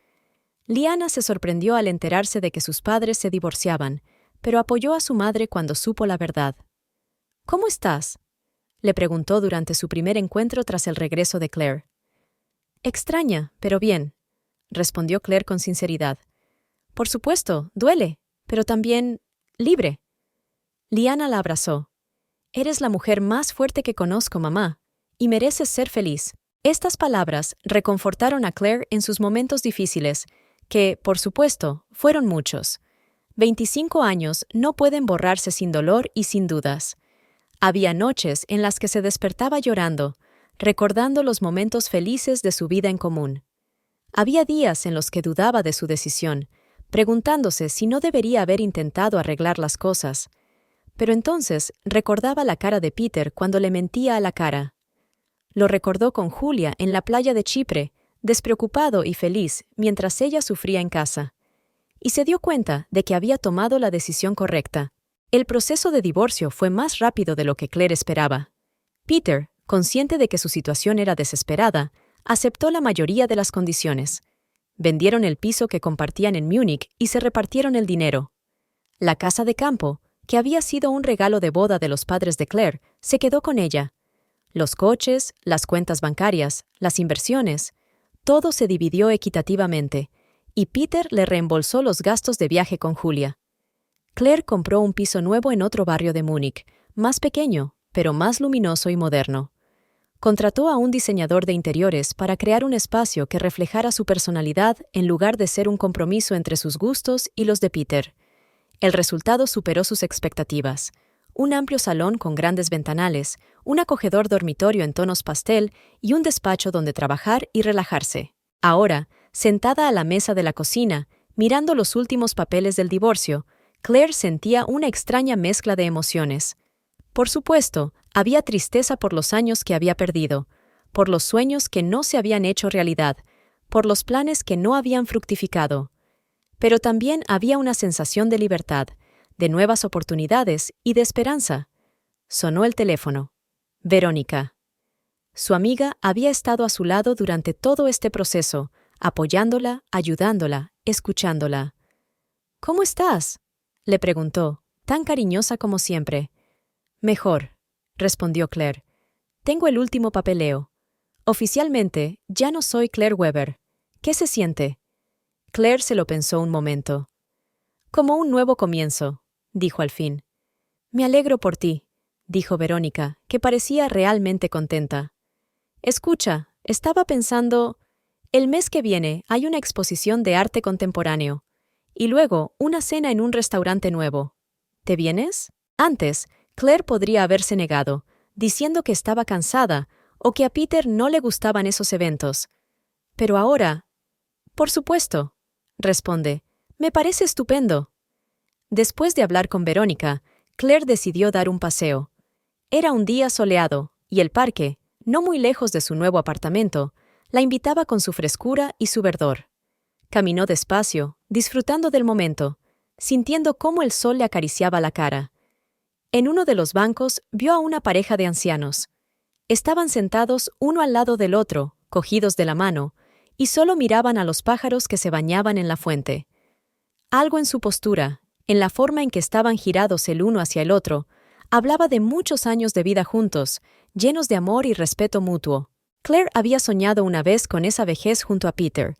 Liana se sorprendió al enterarse de que sus padres se divorciaban, pero apoyó a su madre cuando supo la verdad. ¿Cómo estás?, le preguntó durante su primer encuentro tras el regreso de Claire. Extraña, pero bien, respondió Claire con sinceridad. Por supuesto, duele, pero también libre. Liana la abrazó. Eres la mujer más fuerte que conozco, mamá, y mereces ser feliz. Estas palabras reconfortaron a Claire en sus momentos difíciles, que, por supuesto, fueron muchos. 25 años no pueden borrarse sin dolor y sin dudas. Había noches en las que se despertaba llorando, recordando los momentos felices de su vida en común. Había días en los que dudaba de su decisión, preguntándose si no debería haber intentado arreglar las cosas. Pero entonces recordaba la cara de Peter cuando le mentía a la cara. Lo recordó con Julia en la playa de Chipre, despreocupado y feliz mientras ella sufría en casa. Y se dio cuenta de que había tomado la decisión correcta. El proceso de divorcio fue más rápido de lo que Claire esperaba. Peter, consciente de que su situación era desesperada, aceptó la mayoría de las condiciones. Vendieron el piso que compartían en Múnich y se repartieron el dinero. La casa de campo, que había sido un regalo de boda de los padres de Claire, se quedó con ella. Los coches, las cuentas bancarias, las inversiones, todo se dividió equitativamente, y Peter le reembolsó los gastos de viaje con Julia. Claire compró un piso nuevo en otro barrio de Múnich, más pequeño, pero más luminoso y moderno. Contrató a un diseñador de interiores para crear un espacio que reflejara su personalidad en lugar de ser un compromiso entre sus gustos y los de Peter. El resultado superó sus expectativas. Un amplio salón con grandes ventanales, un acogedor dormitorio en tonos pastel y un despacho donde trabajar y relajarse. Ahora, sentada a la mesa de la cocina, mirando los últimos papeles del divorcio, Claire sentía una extraña mezcla de emociones. Por supuesto, había tristeza por los años que había perdido, por los sueños que no se habían hecho realidad, por los planes que no habían fructificado. Pero también había una sensación de libertad, de nuevas oportunidades y de esperanza. Sonó el teléfono. Verónica. Su amiga había estado a su lado durante todo este proceso, apoyándola, ayudándola, escuchándola. «¿Cómo estás?», le preguntó, tan cariñosa como siempre. «Mejor», respondió Claire. «Tengo el último papeleo. Oficialmente, ya no soy Claire Weber. ¿Qué se siente?». Claire se lo pensó un momento. «Como un nuevo comienzo», dijo al fin. «Me alegro por ti», dijo Verónica, que parecía realmente contenta. «Escucha, estaba pensando, el mes que viene hay una exposición de arte contemporáneo, y luego una cena en un restaurante nuevo. ¿Te vienes?». Antes, Claire podría haberse negado, diciendo que estaba cansada o que a Peter no le gustaban esos eventos. Pero ahora, «Por supuesto», responde, «me parece estupendo». Después de hablar con Verónica, Claire decidió dar un paseo. Era un día soleado, y el parque, no muy lejos de su nuevo apartamento, la invitaba con su frescura y su verdor. Caminó despacio, disfrutando del momento, sintiendo cómo el sol le acariciaba la cara. En uno de los bancos vio a una pareja de ancianos. Estaban sentados uno al lado del otro, cogidos de la mano, y solo miraban a los pájaros que se bañaban en la fuente. Algo en su postura, en la forma en que estaban girados el uno hacia el otro, hablaba de muchos años de vida juntos, llenos de amor y respeto mutuo. Claire había soñado una vez con esa vejez junto a Peter.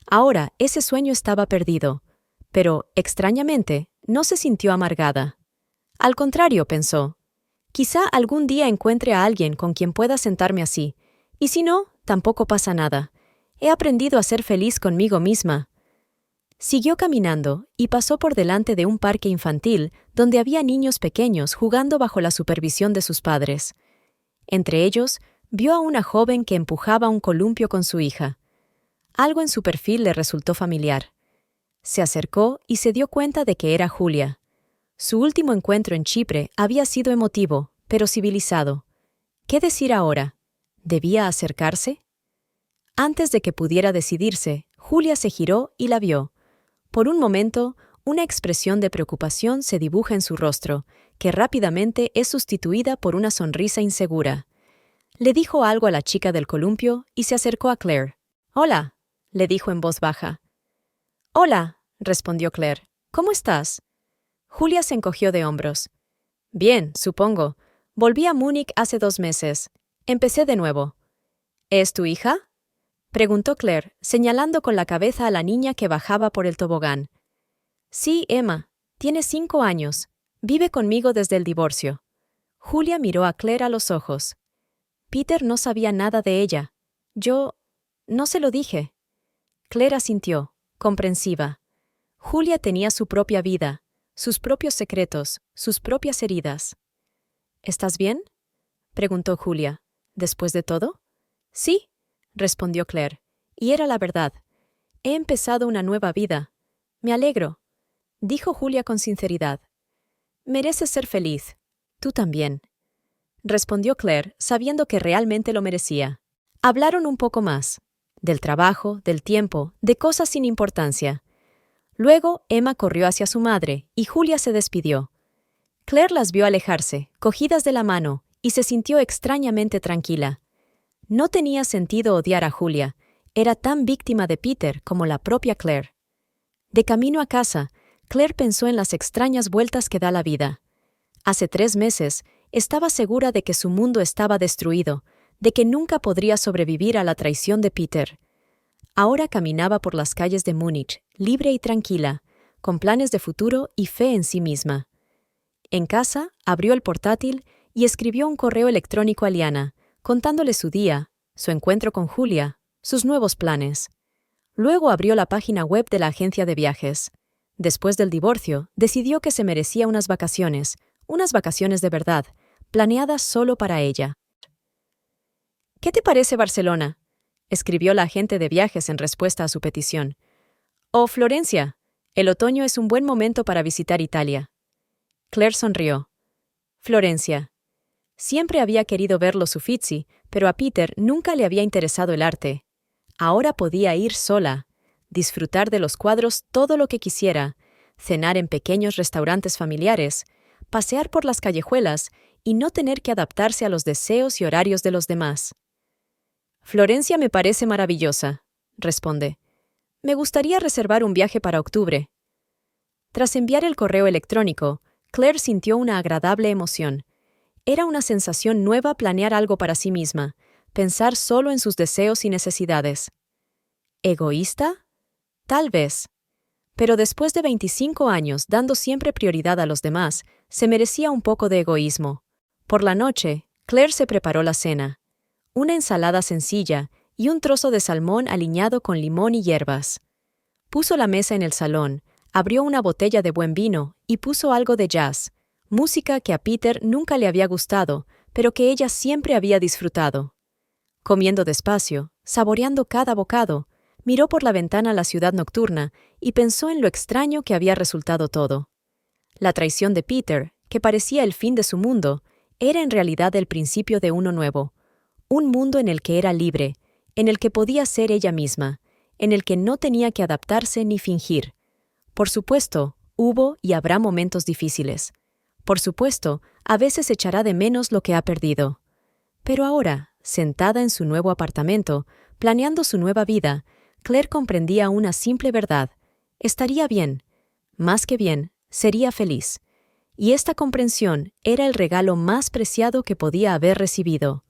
Ahora ese sueño estaba perdido, pero, extrañamente, no se sintió amargada. Al contrario, pensó, quizá algún día encuentre a alguien con quien pueda sentarme así, y si no, tampoco pasa nada. He aprendido a ser feliz conmigo misma. Siguió caminando y pasó por delante de un parque infantil donde había niños pequeños jugando bajo la supervisión de sus padres. Entre ellos, vio a una joven que empujaba un columpio con su hija. Algo en su perfil le resultó familiar. Se acercó y se dio cuenta de que era Julia. Su último encuentro en Chipre había sido emotivo, pero civilizado. ¿Qué decir ahora? ¿Debía acercarse? Antes de que pudiera decidirse, Julia se giró y la vio. Por un momento, una expresión de preocupación se dibuja en su rostro, que rápidamente es sustituida por una sonrisa insegura. Le dijo algo a la chica del columpio y se acercó a Claire. «Hola», le dijo en voz baja. «Hola», respondió Claire. «¿Cómo estás?». Julia se encogió de hombros. «Bien, supongo. Volví a Múnich hace 2 meses. Empecé de nuevo». «¿Es tu hija?», preguntó Claire, señalando con la cabeza a la niña que bajaba por el tobogán. «Sí, Emma. Tiene 5 años. Vive conmigo desde el divorcio». Julia miró a Claire a los ojos. Peter no sabía nada de ella. Yo no se lo dije. Claire asintió, comprensiva. Julia tenía su propia vida, sus propios secretos, sus propias heridas. ¿Estás bien?, preguntó Julia. ¿Después de todo? Sí, respondió Claire, y era la verdad. He empezado una nueva vida. Me alegro, dijo Julia con sinceridad. Mereces ser feliz. Tú también, respondió Claire, sabiendo que realmente lo merecía. Hablaron un poco más, del trabajo, del tiempo, de cosas sin importancia. Luego Emma corrió hacia su madre, y Julia se despidió. Claire las vio alejarse, cogidas de la mano, y se sintió extrañamente tranquila. No tenía sentido odiar a Julia, era tan víctima de Peter como la propia Claire. De camino a casa, Claire pensó en las extrañas vueltas que da la vida. Hace 3 meses, estaba segura de que su mundo estaba destruido, de que nunca podría sobrevivir a la traición de Peter. Ahora caminaba por las calles de Múnich, libre y tranquila, con planes de futuro y fe en sí misma. En casa, abrió el portátil y escribió un correo electrónico a Liana, contándole su día, su encuentro con Julia, sus nuevos planes. Luego abrió la página web de la agencia de viajes. Después del divorcio, decidió que se merecía unas vacaciones de verdad, planeadas solo para ella. ¿Qué te parece Barcelona?, escribió la agente de viajes en respuesta a su petición. «Oh, Florencia, el otoño es un buen momento para visitar Italia». Claire sonrió. Florencia. Siempre había querido ver los Uffizi, pero a Peter nunca le había interesado el arte. Ahora podía ir sola, disfrutar de los cuadros todo lo que quisiera, cenar en pequeños restaurantes familiares, pasear por las callejuelas y no tener que adaptarse a los deseos y horarios de los demás. Florencia me parece maravillosa, responde. Me gustaría reservar un viaje para octubre. Tras enviar el correo electrónico, Claire sintió una agradable emoción. Era una sensación nueva planear algo para sí misma, pensar solo en sus deseos y necesidades. ¿Egoísta? Tal vez. Pero después de 25 años dando siempre prioridad a los demás, se merecía un poco de egoísmo. Por la noche, Claire se preparó la cena. Una ensalada sencilla y un trozo de salmón aliñado con limón y hierbas. Puso la mesa en el salón, abrió una botella de buen vino y puso algo de jazz, música que a Peter nunca le había gustado, pero que ella siempre había disfrutado. Comiendo despacio, saboreando cada bocado, miró por la ventana la ciudad nocturna y pensó en lo extraño que había resultado todo. La traición de Peter, que parecía el fin de su mundo, era en realidad el principio de uno nuevo. Un mundo en el que era libre, en el que podía ser ella misma, en el que no tenía que adaptarse ni fingir. Por supuesto, hubo y habrá momentos difíciles. Por supuesto, a veces echará de menos lo que ha perdido. Pero ahora, sentada en su nuevo apartamento, planeando su nueva vida, Claire comprendía una simple verdad. Estaría bien. Más que bien, sería feliz. Y esta comprensión era el regalo más preciado que podía haber recibido.